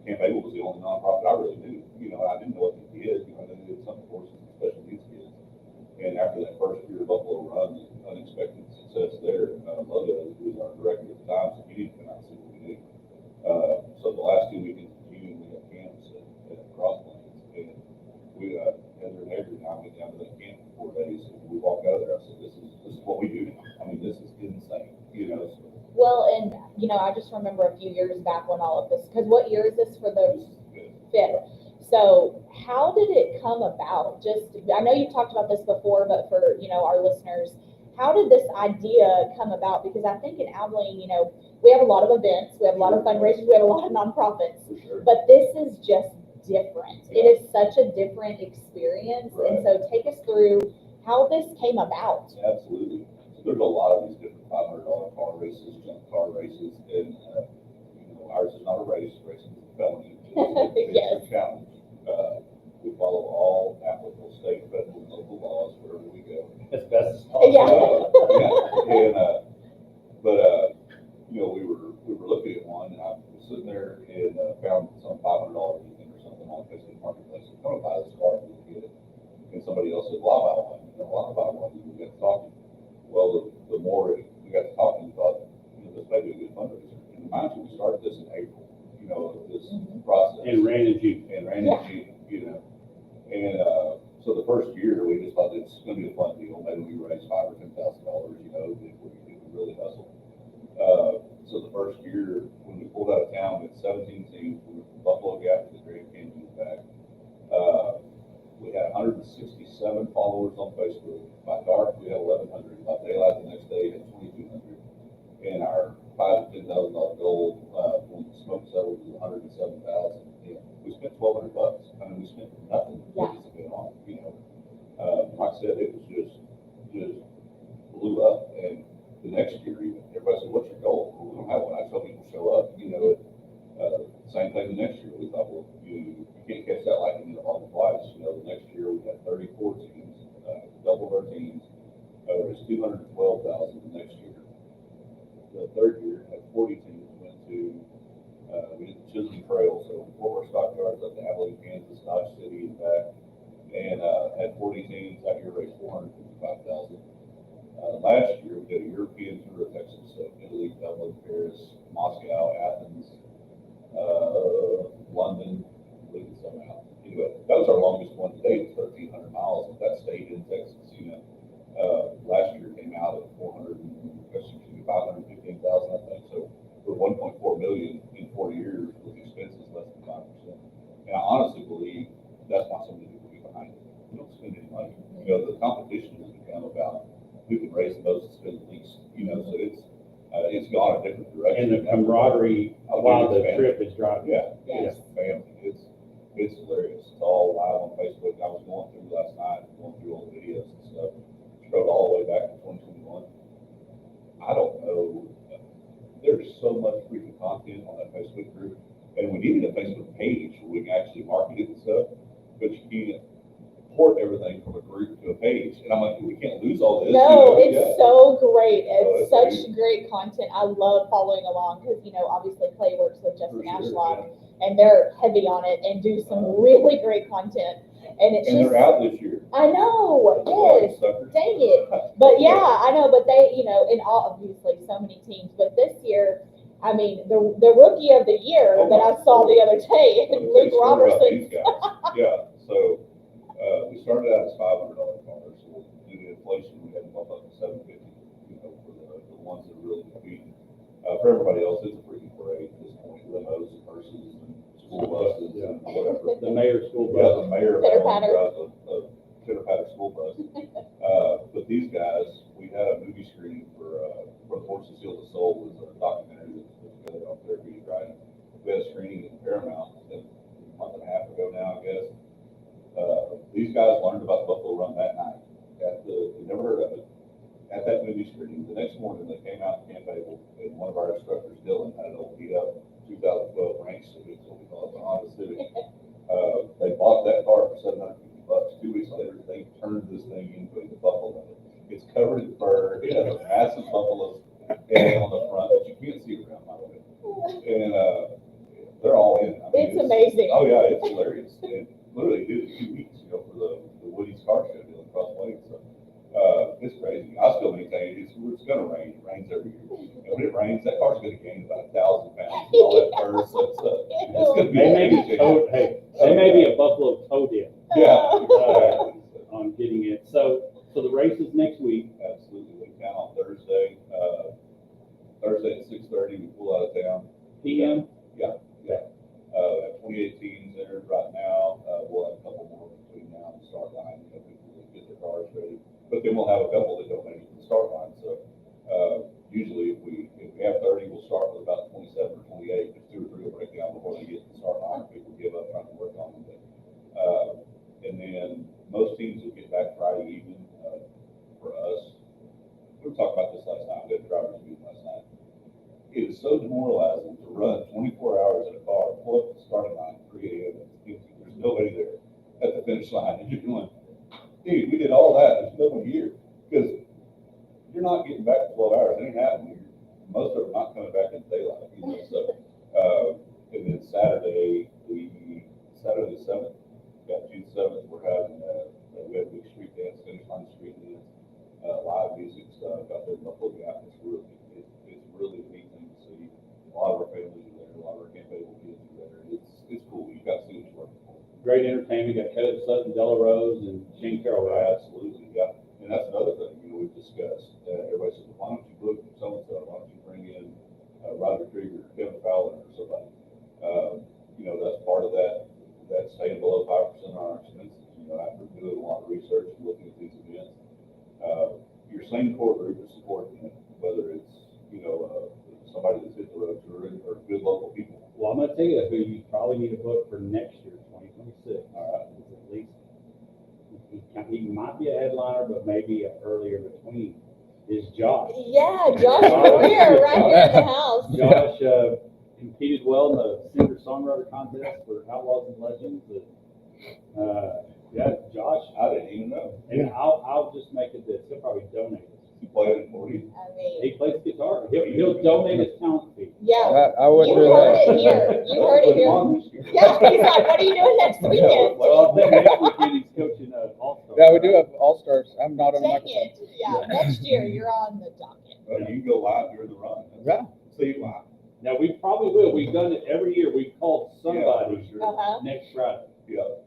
Camp Able was the only nonprofit I really knew. I didn't know what they did. They did something for some special needs kids. And after that first year of Buffalo Run, the unexpected success there, Logo, who was our director at the time, said, you need to come out and see what we do. So the last 2 weekends of June, we had camps at Cross Plains. And we, Heather and Avery and I went down to that camp for 4 days. And we walked out of there. I said, this is what we do now. I mean, this is insane. So. Well, and I just remember a few years back when all of this, because what year is this for the fifth? So how did it come about? I know you've talked about this before, but for, our listeners, how did this idea come about? Because I think in Abilene, we have a lot of events, we have a lot of fundraisers, we have a lot of nonprofits, but this is just different. It is such a different experience. Right. And so take us through how this came about. Absolutely. So there's a lot of these different $500 car races, junk car races, and, ours is not a race, racing is a felony. It's a challenge. We follow all applicable state, federal, and local laws wherever we go. As best as possible. We were looking at one, and I was sitting there and found some $500 weekend or something on Facebook Marketplace. I'm going to buy this car and get it. And somebody else said, well, I'll buy one. And we got to talking. Well, the more we got to talking, we thought, this may be a good fundraiser. And mind you, we started this in April. This process. And ran in June. And so the first year, we just thought it's going to be a fun deal. Maybe we raise $5,000 or $10,000, if we really hustle. So the first year, when we pulled out of town, we had 17 teams. We were from Buffalo Gap to the Grand Canyon and back. We had 167 followers on Facebook. By dark, we had 1,100. By daylight the next day, we had 2,200. And our $5,000 to $10,000 goal when the smoke settled was $107,000. Yeah, we spent $1,200. I mean, we spent nothing to put this event on. Like I said, it was just blew up. And the next year, even everybody said, "What's your goal?" Well, we don't have one. I tell people show up. Same thing the next year. We thought, well, you can't catch that lightning in the bottom twice. The next year we had 34 teams, doubled our teams. It was $212,000 the next year. The third year had 40 teams. We did the Chisholm Trail, so Fort Worth Stockyards up to Abilene, Kansas, Dodge City, and back, and had 40 teams. That year raised $455,000. Last year we did a European tour of Texas, so Italy, Dublin, Paris, Moscow, Athens, London, leaving some out. Anyway, that was our longest one to date, 1,300 miles. That stayed in Texas. Last year came out at 515,000, I think. So we're 1.4 million in 4 years with expenses less than 5%. And I honestly believe that's why so many people get behind it. We don't spend any money. The competition has become about who can raise the most and spend the least. So it's gone a different direction. And the camaraderie while the trip is driving. It's family. It's hilarious. It's all live on Facebook. I was going through last night, going through all the videos and stuff. Scrolled all the way back to 2021. I don't content on that Facebook group. And we needed a Facebook page where we can actually market it and stuff, but you can't port everything from a group to a page. And I'm like, we can't lose all this. No, you know? it's so great. Oh, It's that's such amazing. great content. I love following along because, you know, obviously Clay works with Justin For sure, Ashlock and they're heavy on it and do some really great content. And it's And just, they're out this year. I know, Sorry, yes, suckers. dang it. But yeah, I know, but they, you know, in all, obviously, so many teams, but this year, I mean, the rookie of the year Oh that my I saw the other day, Let me tell you Luke a story about Robertson. these guys. Yeah, so, we started out as $500 cars, so due to inflation, we had to bump up to $750, you know, for the ones that are really competing. For everybody else, it's a freaking parade at this point, limos and hearses and school buses and whatever. The mayor's school Yeah, bus. the mayor of Pitter Allen patter. drives a pitter patter school bus. But these guys, we had a movie screening for the Horse and Seal the Soul, was a documentary that was together on Therapeutic Riding. We had a screening at Paramount a month and a half ago now, I guess. These guys learned about the Buffalo Run that night. They never heard of it. At that movie screening, the next morning they came out to Camp Abel, and one of our instructors, Dylan, had an old beat up 2012 Ranch Civic, what we call it, the Honda Civic. They bought that car for $750. 2 weeks later, they turned this thing into a buffalo. It's covered in fur. It has a massive buffalo head on the front that you can't see around, by the way. And they're all in. I mean, It's amazing. Oh yeah, it's hilarious. And literally did it 2 weeks, you know, for the Woody's car show deal across Lake. So it's crazy. I still maintain it's gonna rain. It rains every year. And when it rains, that car's gonna gain about 1,000 pounds. All that fur, so it's gonna be. They may be toe, hey, they may be a Buffalo toe dip Yeah, exactly. on getting it. So the race is next week. Absolutely. We count on Thursday. Thursday at 6:30, we pull out of town. PM. Yeah. Have 28 teams there right now. We'll have a couple more between now and the start line. You know, people that get their cars ready. But then we'll have a couple that don't make it to the start line. So usually if we have 30, we'll start with about 27 or 28. If 2 or 3 will break down before they get to the start line, people give up trying to work on them. But, and then most teams will get back Friday evening. For us, we were talking about this last night. We had a driver's meeting last night. It is so demoralizing to run 24 hours in a car, pull up to the starting line at 3 a.m. and it's empty. There's nobody there at the finish line. And you're going, dude, we did all that. There's nobody here. Because you're not getting back to 12 hours. It ain't happening. Most of them are not coming back in daylight. You know? So, and then Saturday the 7th, June 7th, we're having, we have a big street dance, finish line street dance, live music stuff out there in Buffalo Gap. It's really a neat thing to see. A lot of our families are there, a lot of our Camp Abel kids are there. It's cool. You got to see what you're working for. Great entertainment. Got Caleb Sutton, Della Rose, and Shane Carroll, right? Absolutely, yeah. And that's another thing, you know, we've discussed. Everybody says, why don't you book so-and-so? Why don't you bring in Roger Krieger, Kevin Fowler, or somebody? You know, that's part of that staying below 5% on our expenses. You know, after doing a lot of research and looking at these events, your same core group is supporting it, whether it's, you know, somebody that's hit the road touring or good local people. Well, I'm going to tell you who you probably need to book for next year, 2026. All right. At least he might be a headliner, but maybe an earlier between. Is Josh. Yeah, Josh Greer, right here in the house. Josh competed well in the singer-songwriter contest for Outlaws and Legends. Yeah, Josh. I didn't even know. And I'll just make it this. He'll probably donate it. He played it for you. I mean, He plays guitar. He'll donate his talent fee. yeah, I would you do heard that. it here. You heard it Put him here. on this year. Yeah, he's like, what are you doing next weekend? Well, I think next weekend he's coaching All-Star. Yeah, we do have all-stars. I'm not on the Dang microphone. it. Yeah, next year you're on the docket. Well, you can go live during the run. Yeah. See, live. Now, we probably will. We've done it every year. We called somebody Yeah, for sure. Uh-huh. next Friday. Yeah.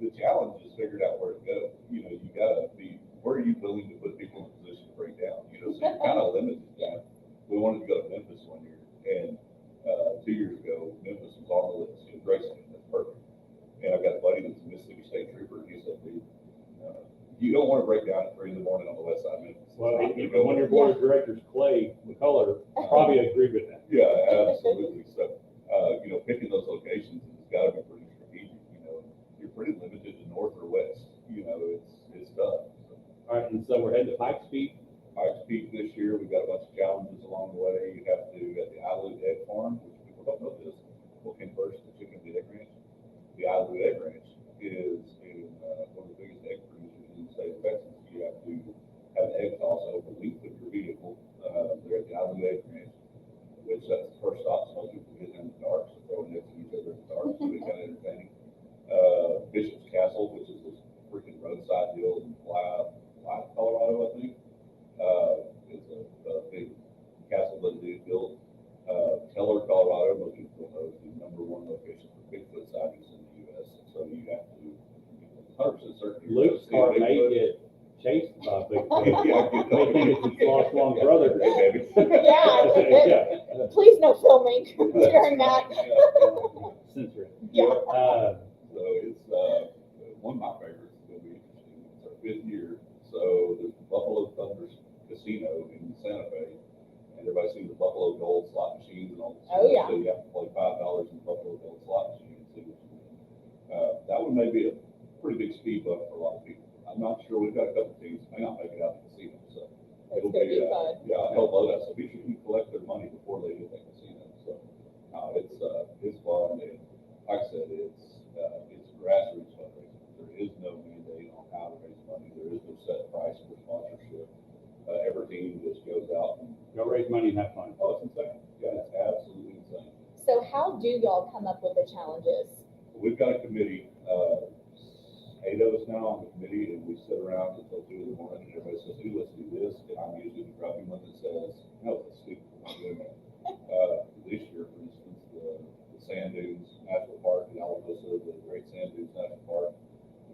The challenge is figuring out where to go. You know, you gotta be, where are you willing to put people in a position to break down? You know, so you're kind of limited. Yeah. We wanted to go to Memphis one year, and 2 years ago, Memphis was on the list. You know, Grayson, that's perfect. And I've got a buddy that's a Mississippi State trooper, and he said, dude, you don't want to break down at 3 in the morning on the west side of Memphis. Well, It's not if gonna go one of your well. board of directors, Clay McCullough, probably agree with that. Yeah, absolutely. So, you know, picking those locations has got to be pretty strategic. You know, you're pretty limited to north or west. You know, it's tough. So, All right, and so we're heading to Pikes Peak. Pikes Peak this year, we've got a bunch of challenges along the way. You have to at the Island Egg Farm, which people don't know this, what came first, the chicken or the egg ranch? The Isle of the Egg Ranch is one of the biggest egg producers in the state of Texas. You have to have eggs also for length of your vehicle. They're at the Isle of the Egg Ranch, which that's the first stop. So most people get in the dark, so throwing eggs at each other in the dark, so it's kind of entertaining. Bishop's Castle, which is this freaking roadside deal in Blythe, Colorado, I think. It's a big castle that they built. Teller, Colorado, most people know is the #1 location for Bigfoot sightings in the U.S. So you have to, 100% certain. Luke's car may get chased by Bigfoot. Yeah, They think it's his lost long brother. Hey, baby. Yeah. Please no filming during that. Censor it. Yeah. So it's one of my favorites. It's going to be interesting. It's our 5th year. So there's the Buffalo Thunder Casino in Santa Fe. And everybody's seen the Buffalo Gold slot machines and all this. Oh, yeah. So you have to play $5 in the Buffalo Gold slot machine and see what you win. That one may be a pretty big speed bump for a lot of people. I'm not sure. We've got a couple teams may not make it out to the casino. So It's gonna be fun. yeah, I'll load that. So be sure you collect their money before they hit that casino. So it's fun. And like I said, it's grassroots fundraising. There is no mandate on how to raise money. There is no set price for sponsorship. Every team just goes out and Go raise money and have fun. oh, it's insane. Yeah, it's absolutely insane. So how do y'all come up with the challenges? We've got a committee, 8 of us now on the committee, and we sit around until 2 in the morning, and everybody says, "Who let's do this?" And I'm usually the grumpy one that says, "No, that's stupid. We're not doing that." This year, for instance, the Sand Dunes National Park in Alamosa, the Great Sand Dunes National Park,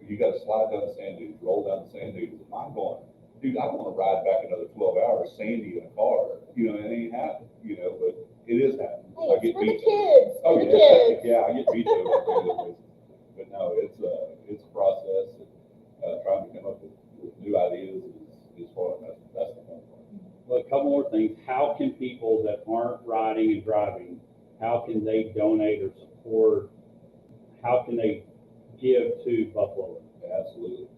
you got to slide down the sand dunes, roll down the sand dunes, and I'm going, dude, I don't want to ride back another 12 hours sandy in a car. You know, it ain't happening, you know, but it is happening. Hey, I it's get for the beat. kids, Oh, for the yeah, kids. yeah, I get vetoed on a regular basis. But no, it's a process. Trying to come up with new ideas is fun. That's the fun part. Well, a couple more things. How can people that aren't riding and driving, how can they donate or support? How can they give to Buffalo? Absolutely.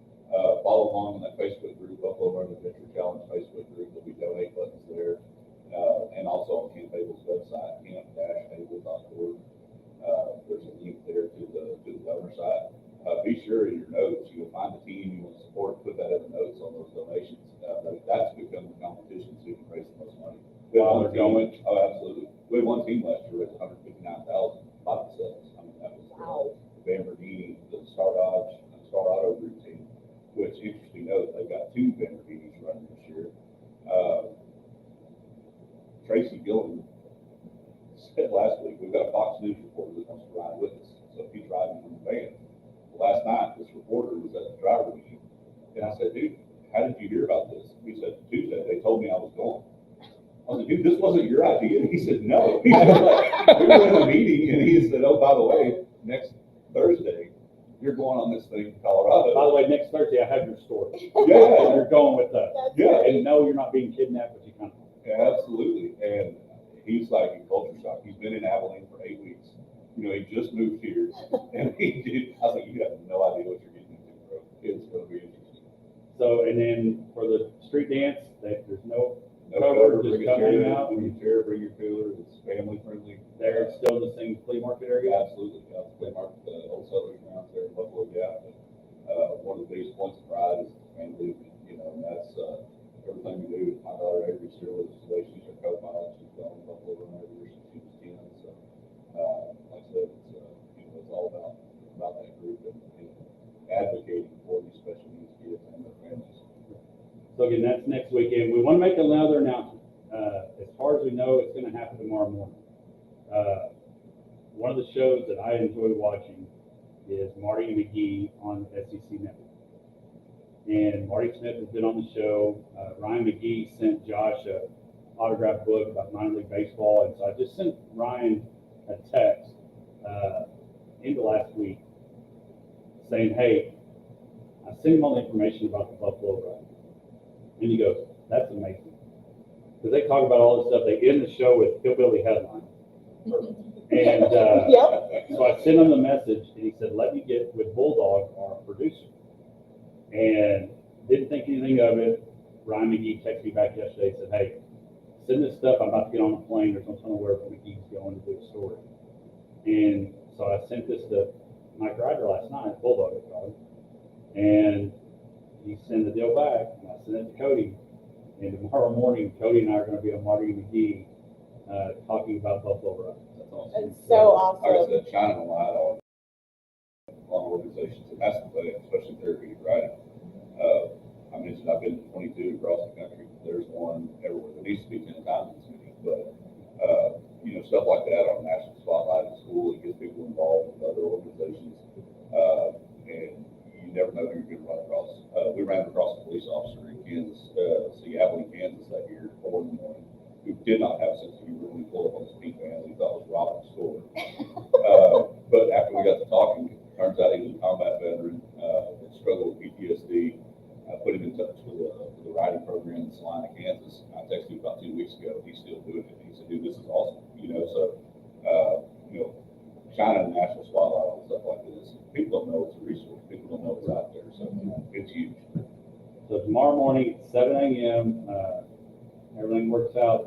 Follow along in that Facebook group, Buffalo Run Adventure Challenge Facebook group. There'll be donate buttons there. And also on Camp Table's website, camp-table.org. There's a link there to the donor site. Be sure in your notes, you'll find the team you want to support, put that in the notes on those donations. That's become the competition so you can raise the most money. While they're going. Oh, absolutely. We had one team last year raised $159,000 by themselves. I mean, that was Wow. the Van Bernini, the Star Auto group team, which interesting note, they've got 2 Van Berninis running this year. Tracy Gillen said last week, we've got a Fox News reporter that wants to ride with us. So he's riding from the van. Last night, this reporter was at the driver meeting. And I said, dude, how did you hear about this? He said, Tuesday, they told me I was going. I was like, dude, this wasn't your idea? And he said, no. He was like, we were in a meeting, and he said, oh, by the way, next Thursday, you're going on this thing in Colorado. By the way, next Thursday, I have your story. Yeah. You're going with us. That's Yeah. great. And no, you're not being kidnapped, but you kind of. Yeah, absolutely. And he's like in culture shock. He's been in Abilene for 8 weeks. You know, he just moved here, and I was like, you have no idea what you're getting into, bro. It's going to be interesting. So, and then for the street dance, there's no No cover, cover, just bring a come chair, hang out. bring your chair, bring your cooler. It's family friendly. They're still in the same flea market area. Absolutely. Yeah, the flea market, the old settlers grounds there in Buffalo Gap. One of the biggest points of pride is family, you know, and that's everything we do. My daughter Avery still lives today. She's our co-pilot. She's gone to Buffalo Run every year since she was 10. So, like I said, it's all about that group and advocating for these special needs kids and their families. So again, that's next weekend. We want to make another announcement. As far as we know, it's going to happen tomorrow morning. One of the shows that I enjoy watching is Marty McGee on SEC Network. And Marty Smith has been on the show. Ryan McGee sent Josh a autographed book about minor league baseball. And so I just sent Ryan a text into last week saying, hey, I sent him all the information about the Buffalo Run. And he goes, that's amazing. Because they talk about all this stuff. They end the show with Hillbilly Headline. And Yep. so I sent him the message, and he said, let me get with Bulldog, our producer. And didn't think anything of it. Ryan McGee texted me back yesterday and said, hey, send this stuff, I'm about to get on a plane or something where he's going to do a story. And so I sent this to Mike Ryder last night, Bulldog dog, and he sent the deal back, and I sent it to Cody. And tomorrow morning, Cody and I are going to be on Marty McGee talking about Buffalo Run. That's awesome. It's so Like I awesome. said, shining a light on organizations, and that's the thing, especially therapeutic riding. I mentioned I've been to 22 across the country. There's one everywhere. There needs to be 10 times as many, but you know, stuff like that on national spotlight in school, it gets people involved with other organizations, and you never know who you're going to run across. We ran across a police officer in Kansas, Abilene, Kansas that year, 4 in the morning, who did not have a sense of humor when he pulled up on his pink van that he thought was robbing the store. But after we got to talking, turns out he was a combat veteran that struggled with PTSD. I put him in touch with the riding program in Salina, Kansas. I texted him about 2 weeks ago. He's still doing it. He said, "Dude, this is awesome." You know, so you know, shining a national spotlight on stuff like this. People don't know it's a resource. People don't know it's out there. So it's huge. So tomorrow morning at 7 a.m., everything works out.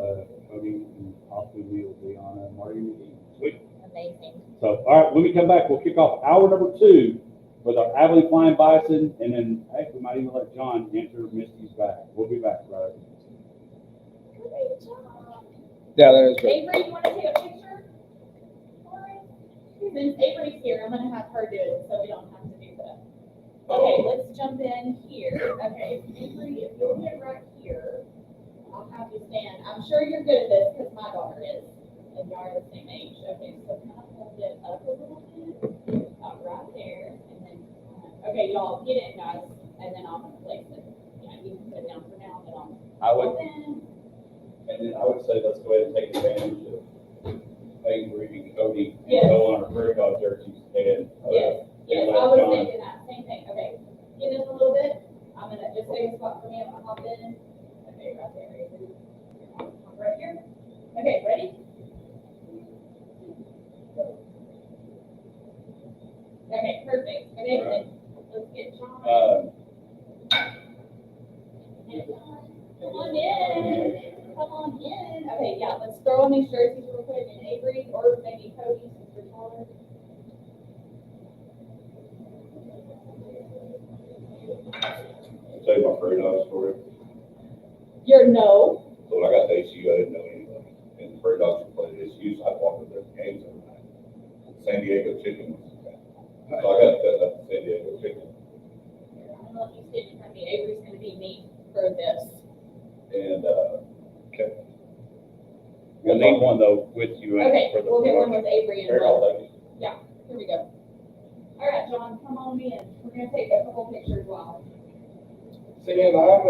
Cody and possibly we will be on Marty McGee. Sweet. Amazing. So, all right, when we come back, we'll kick off hour number 2 with our Abilene Flying Bison, and then, heck, we might even let John answer Misty's back. We'll be back, brother. Great job. Yeah, that is great. Avery, you want to take a picture? All right. Since Avery's here, I'm gonna have her do it, so we don't have to do that. Okay, let's jump in here. Okay, Avery, if you'll get right here, I'll have you stand. I'm sure you're good at this, because my daughter is, and y'all are the same age. Okay, so kind of hold it up a little bit, about right there, and then, okay, y'all get in, guys, and then I'm gonna place it. Yeah, you can put it down for now, but I I'll would, in. and then I would say let's go ahead and take advantage of Avery and Cody and Yes. go on our prairie dog jerseys and. Yes, yes, let I was John- thinking that, same thing, okay, get in a little bit, I'm gonna, just take a spot for me, I'm gonna hop in, okay, right there, right here, okay, ready? Okay, perfect, okay, All right. let's get John. Come on in, okay, yeah, let's throw on these jerseys real quick, and Avery, or maybe Cody, since you're taller. Tell you my prairie dog story. Your no. So when I got to ACU, I didn't know anybody. And the prairie dogs were playing at ACU, so I'd walk up there to games every night. San Diego Chicken was in town. So I got to cut up the San Diego Chicken. I'm gonna let you stand in front of me, Avery's gonna be me for this. And, We'll need one, though, with you. Okay, for the we'll get one promotion. with Avery and prairie dog Will. ladies. Here we go. All right, John, come on in. We're gonna take a couple pictures while. Seeing I've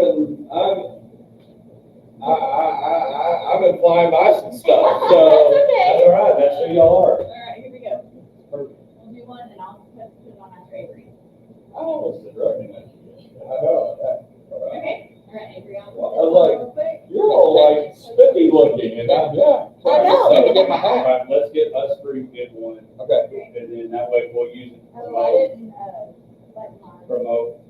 been flying bison stuff, so. That's okay. That's all right, that's who y'all are. All right, here we go. Perfect. We'll do one and I'll put it on after Avery. Oh, it's the drug investigation. I know, Okay, all right, Avery, I'll Well, put this I like- on real quick. You're all like spiffy looking and yeah. I know. Let me get my All hat. right, let's get us 3 get one, Okay. and then that way we'll use it to Oh, I didn't, let mine. promote.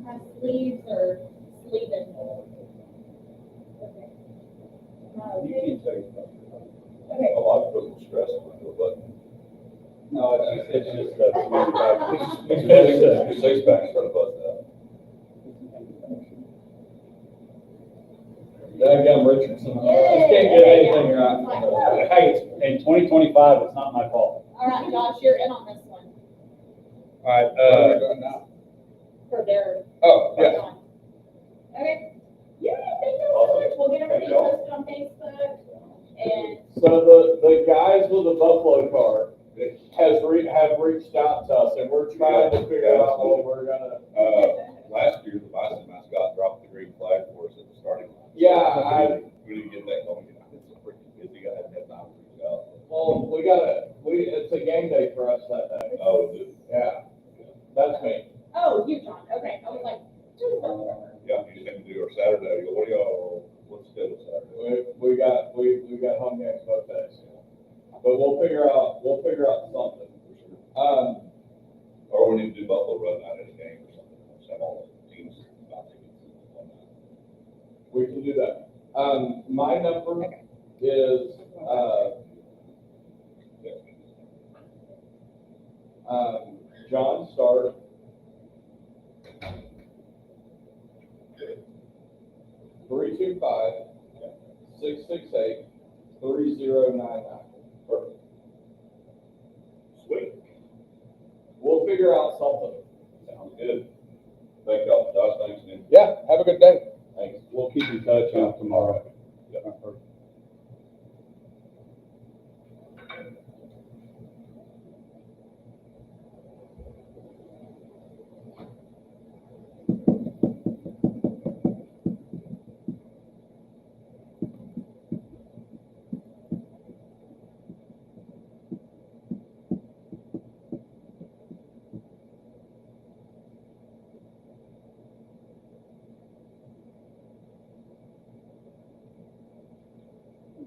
My sleeves are sleeving. Okay. You Okay, can take that. okay. A lot of people stress on my little button. No, it's just, Your six pack's gonna bust out. Dadgum Richardson. Yay. Just can't get anything right. Like, hey, in 2025, it's not my fault. all right, Josh, you're in on this one All right, What are we doing now? for their. Oh, for yeah. John. Okay. Yeah, thank you so much. We'll get everything posted on Facebook and. So the guys with the Buffalo car have reached out to us and we're trying to figure out what we're gonna. Last year, the Bison mascot dropped the green flag for us at the starting line. Yeah, We didn't get that going. It's a freaking busy guy, I had time to reach out. well, it's a game day for us that day. Oh, is it? Yeah, that's me. Oh, you, John, okay, I was like, Yeah, you just have to do our Saturday. You go, what do y'all, what's the schedule Saturday? We got home games both days. But we'll figure out something. Or we need to do Buffalo Run out at a game or something. Just have all the teams about to do that. My number is, John Stark. 325-668-3099. Perfect. Sweet. We'll figure out something. Sounds good. Thank y'all. Josh, thanks, man. Yeah, have a good day. Thanks. We'll keep in touch on tomorrow.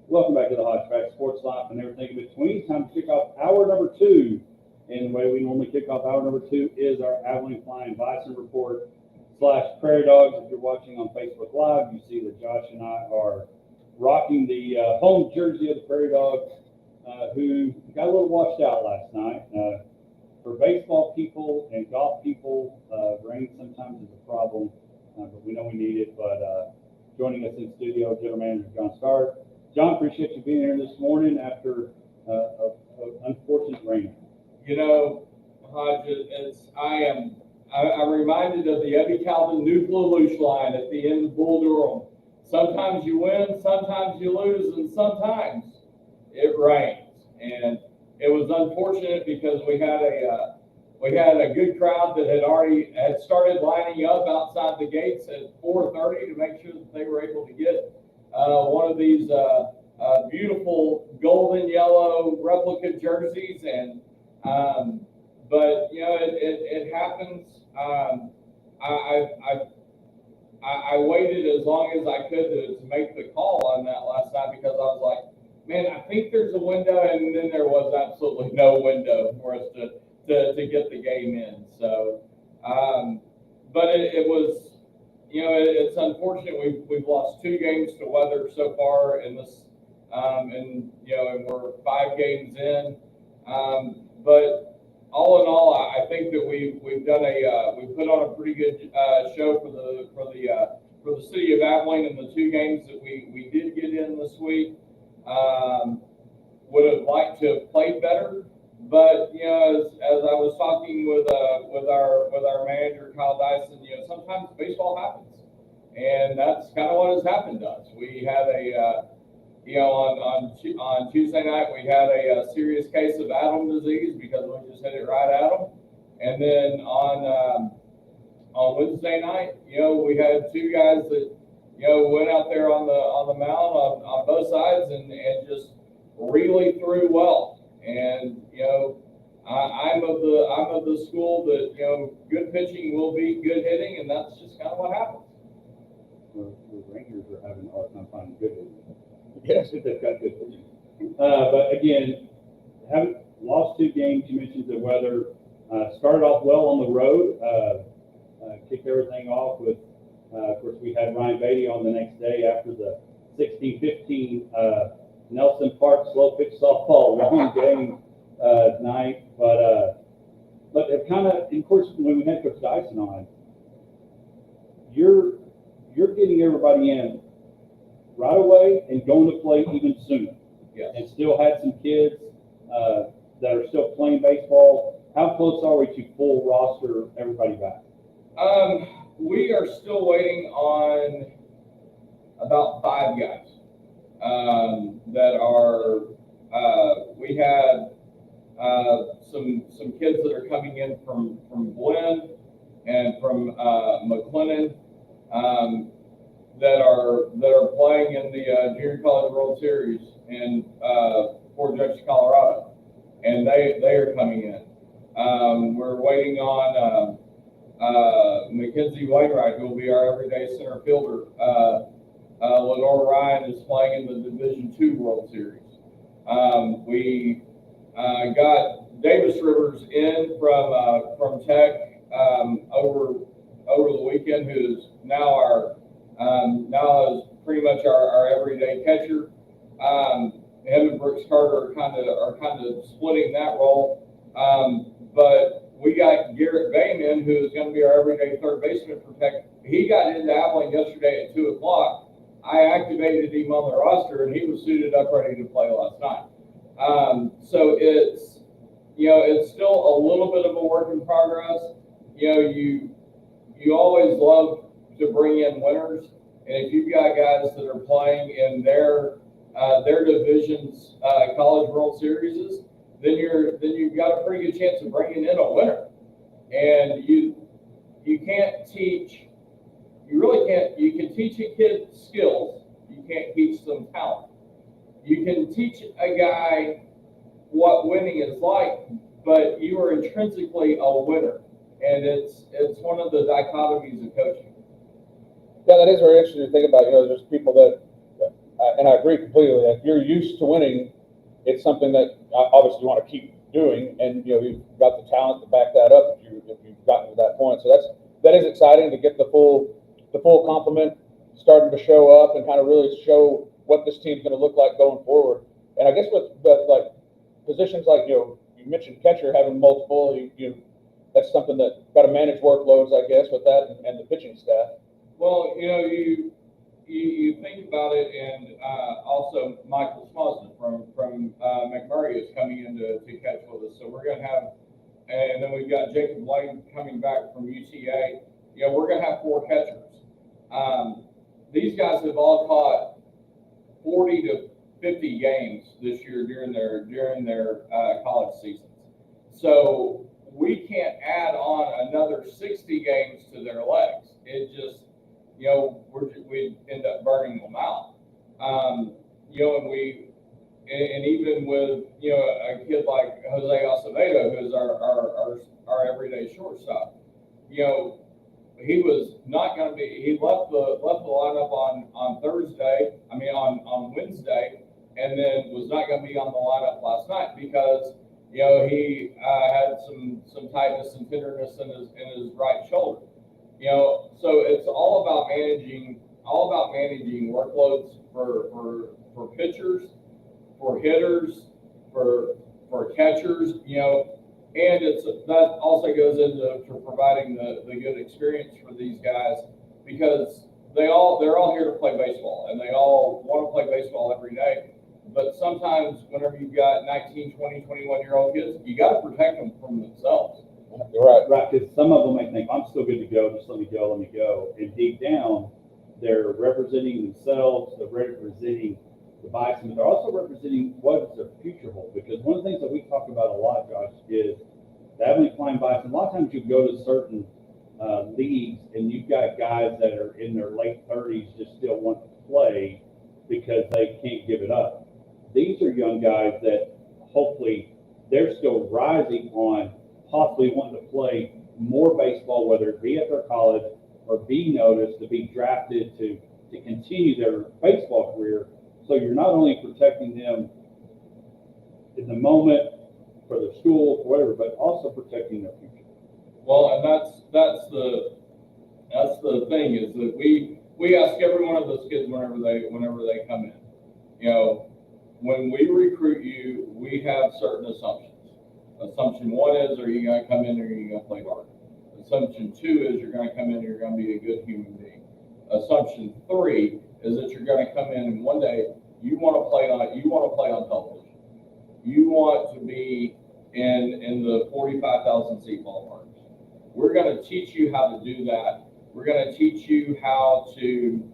Welcome back to the Hodgeback Sports Life and everything in between. Time to kick off hour number 2. And the way we normally kick off hour number 2 is our Abilene Flying Bison Report / Prairie Dogs. If you're watching on Facebook Live, you see that Josh and I are rocking the home jersey of the Prairie Dogs, who got a little washed out last night. For baseball people and golf people, rain sometimes is a problem, but we know we need it. But joining us in studio, General Manager John Stark. John, appreciate you being here this morning after an unfortunate rain. You know, Hodge, I'm reminded of the Eddie Calvin Nuclear line at the end of Bull Durham. Sometimes you win, sometimes you lose, and sometimes it rains. And it was unfortunate because we had a good crowd that had started lining up outside the gates at 4:30 to make sure that they were able to get one of these beautiful golden yellow replica jerseys, and but you know it happens. I waited as long as I could to make the call on that last night because I was like, man, I think there's a window, and then there was absolutely no window for us to get the game in. So, but it was. You know, it's unfortunate we've lost 2 games to weather so far in this, and you know, and we're 5 games in. But all in all, I think that we've done we put on a pretty good show for the city of Abilene in the 2 games that we did get in this week. Would have liked to have played better, but you know, as I was talking with our manager Kyle Dyson, you know, sometimes baseball happens, and that's kind of what has happened to us. We had you know, on Tuesday night we had a serious case of Adam disease because we just hit it right at them, and then on Wednesday night, you know, we had 2 guys that you know went out there on the mound on both sides and just really threw well. And you know, I'm of the school that you know good pitching will beat good hitting, and that's just kind of what happens. The Rangers are having a hard time finding good hitting. Yes. If they've got good pitching. But again, haven't lost 2 games. You mentioned the weather. Started off well on the road. Kicked everything off with, of course, we had Ryan Beatty on the next day after the 16-15 Nelson Park slow pitch softball long game night. But it kind of course, when we had Coach Dyson on, you're getting everybody in right away and going to play even sooner. Yes. And still had some kids that are still playing baseball. How close are we to full roster, everybody back? We are still waiting on about 5 guys that are. We had some kids that are coming in from Glenn and from McLennan that are playing in the Junior College World Series in Fort Junction, Colorado, and they are coming in. We're waiting on Mackenzie Wainwright, who will be our everyday center fielder. Lenore Ryan is playing in the Division II World Series. We got Davis Rivers in from Tech over the weekend, who is now pretty much our everyday catcher. Him and Brooks Carter are kind of splitting that role. But we got Garrett Bayman, who is going to be our everyday third baseman protector. He got into Abilene yesterday at 2 o'clock. I activated him on the roster, and he was suited up ready to play last night. So it's, it's still a little bit of a work in progress. You always love to bring in winners, and if you've got guys that are playing in their division's college World Series, then you've got a pretty good chance of bringing in a winner. And you can't teach. You really can't. You can teach a kid skills. You can't teach them talent. You can teach a guy what winning is like, but you are intrinsically a winner, and it's one of the dichotomies of coaching. Yeah, that is very interesting to think about. There's people that, and I agree completely. If you're used to winning, it's something that obviously you want to keep doing, and you've got the talent to back that up if you've gotten to that point. So that is exciting to get the full complement starting to show up and kind of really show what this team's going to look like going forward. And I guess with like positions like you mentioned catcher having multiple, that's something that got to manage workloads, I guess, with that and the pitching staff. Well, you think about it, and also Michael Smosden from McMurray is coming in to catch with us. So we're going to have, and then we've got Jacob Lane coming back from UTA. We're going to have 4 catchers. These guys have all caught 40 to 50 games this year during their college seasons. So we can't add on another 60 games to their legs. It just, we end up burning them out. And even with, a kid like Jose Acevedo, who's our everyday shortstop, he was not going to be. He left the lineup on Wednesday, and then was not going to be on the lineup last night because he had some tightness and tenderness in his right shoulder. So it's all about managing workloads for pitchers, for hitters, for catchers. And that also goes into providing the good experience for these guys, because they're all here to play baseball, and they all want to play baseball every day. But sometimes whenever you've got 19, 20, 21-year-old kids, you got to protect them from themselves. Right, because some of them may think, I'm still good to go, just let me go. And deep down, they're representing themselves, they're representing the Bison, but they're also representing what does their future hold. Because one of the things that we talk about a lot, Josh, is the Abilene Flying Bison. A lot of times you go to certain leagues and you've got guys that are in their late 30s just still want to play because they can't give it up. These are young guys that hopefully they're still rising on possibly wanting to play more baseball, whether it be at their college or be noticed, to be drafted, to continue their baseball career. So you're not only protecting them in the moment for their school, for whatever, but also protecting their future. Well, and that's the thing, is that we ask every one of those kids whenever they come in. When we recruit you, we have certain assumptions. Assumption 1 is, are you going to come in or are you going to play hard? Assumption 2 is you're going to come in and you're going to be a good human being. Assumption 3 is that you're going to come in and one day you want to play on television. You want to be in the 45,000 seat ballparks. We're going to teach you how to do that. We're going to teach you how to,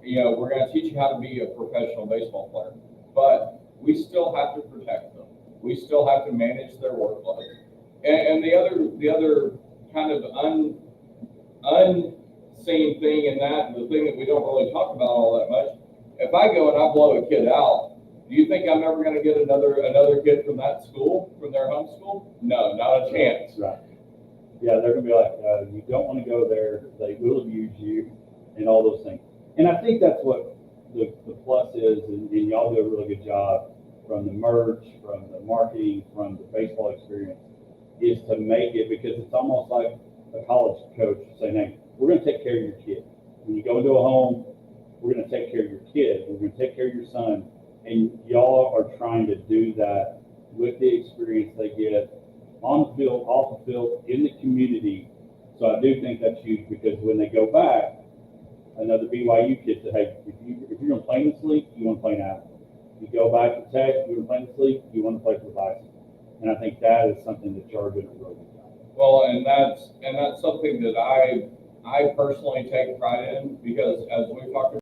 we're going to teach you how to be a professional baseball player. But we still have to protect them. We still have to manage their workload. And the other kind of unseen thing in that, and the thing that we don't really talk about all that much, if I go and I blow a kid out, do you think I'm ever going to get another kid from that school, from their home school? No, not a chance. Right. Yeah, they're going to be like, you don't want to go there. They will abuse you and all those things. And I think that's what the plus is, and y'all do a really good job from the merch, from the marketing, from the baseball experience, is to make it, because it's almost like a college coach saying, hey, we're going to take care of your kid. When you go into a home, we're gonna take care of your kids, we're gonna take care of your son, and y'all are trying to do that with the experience they get on the field, off the field, in the community. So I do think that's huge, because when they go back, another BYU kid said, hey, if you're gonna play in this league, you wanna play now. You go back to Tech, you wanna play in this league, you wanna play for the Bison. And I think that is something that you're doing a really good job. Well, and that's something that I personally take pride in, because as we talked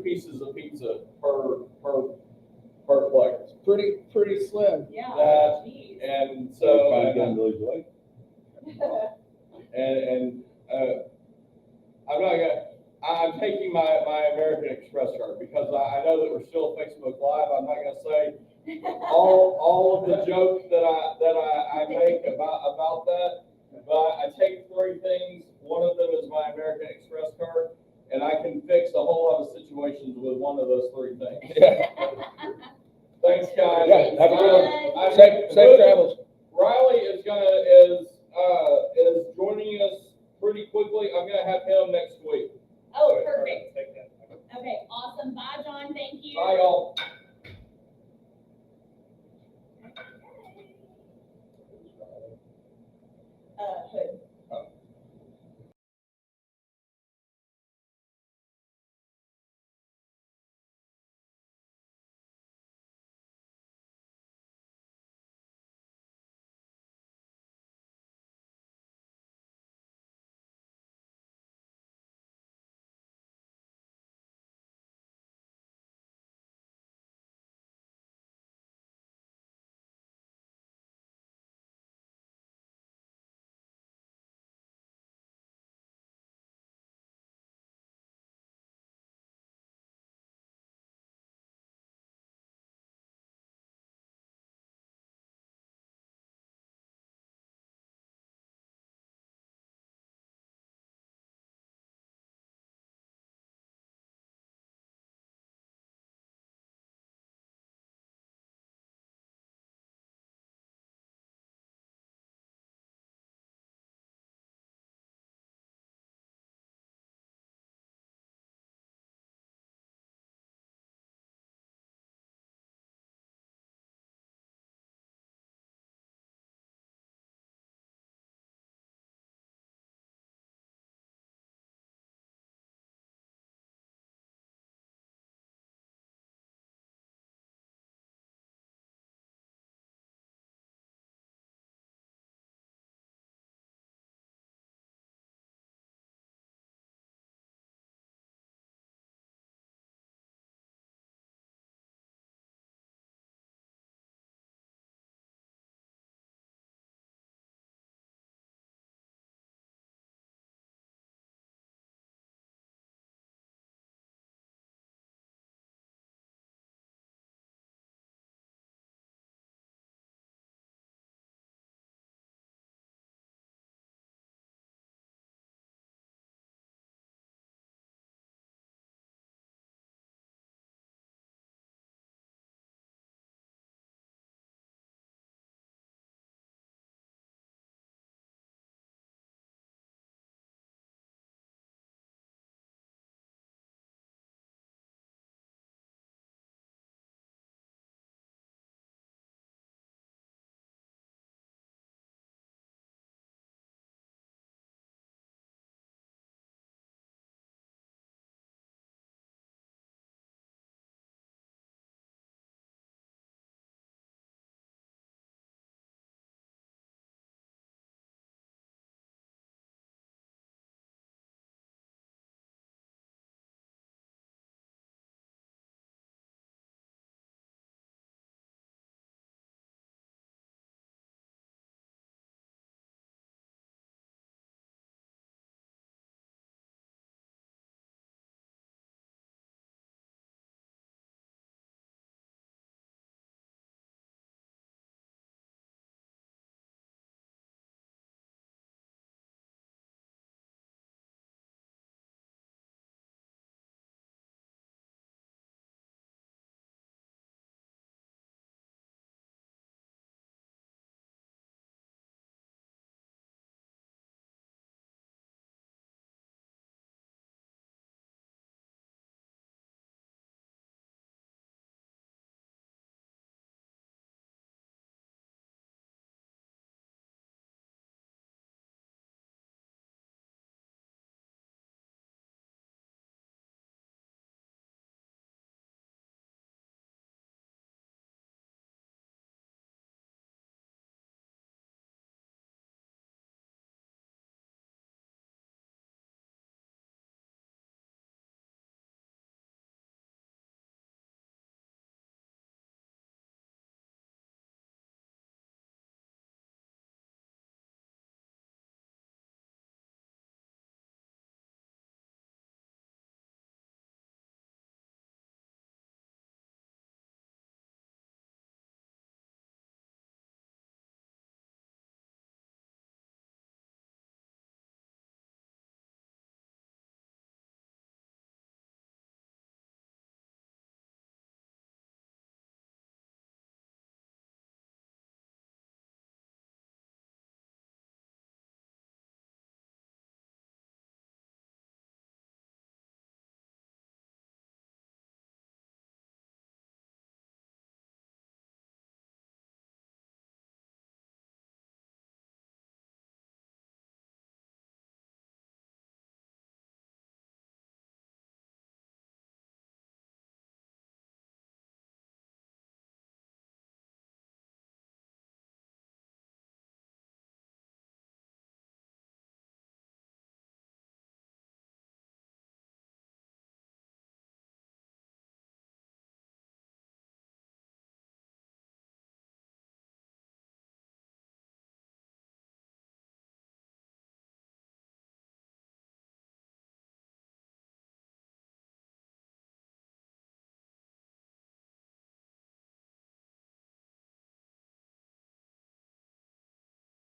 pieces of pizza per plate. Pretty slim. Yeah, That- geez. And So so, trying to get him to lose weight. I'm taking my American Express card because I know that we're still Facebook Live. I'm not gonna say all of the jokes that I make about that, but I take three things. One of them is my American Express card, and I can fix a whole lot of situations with one of those three things. Yeah. Thanks, guys. Yeah, have a good one. I- Safe travels.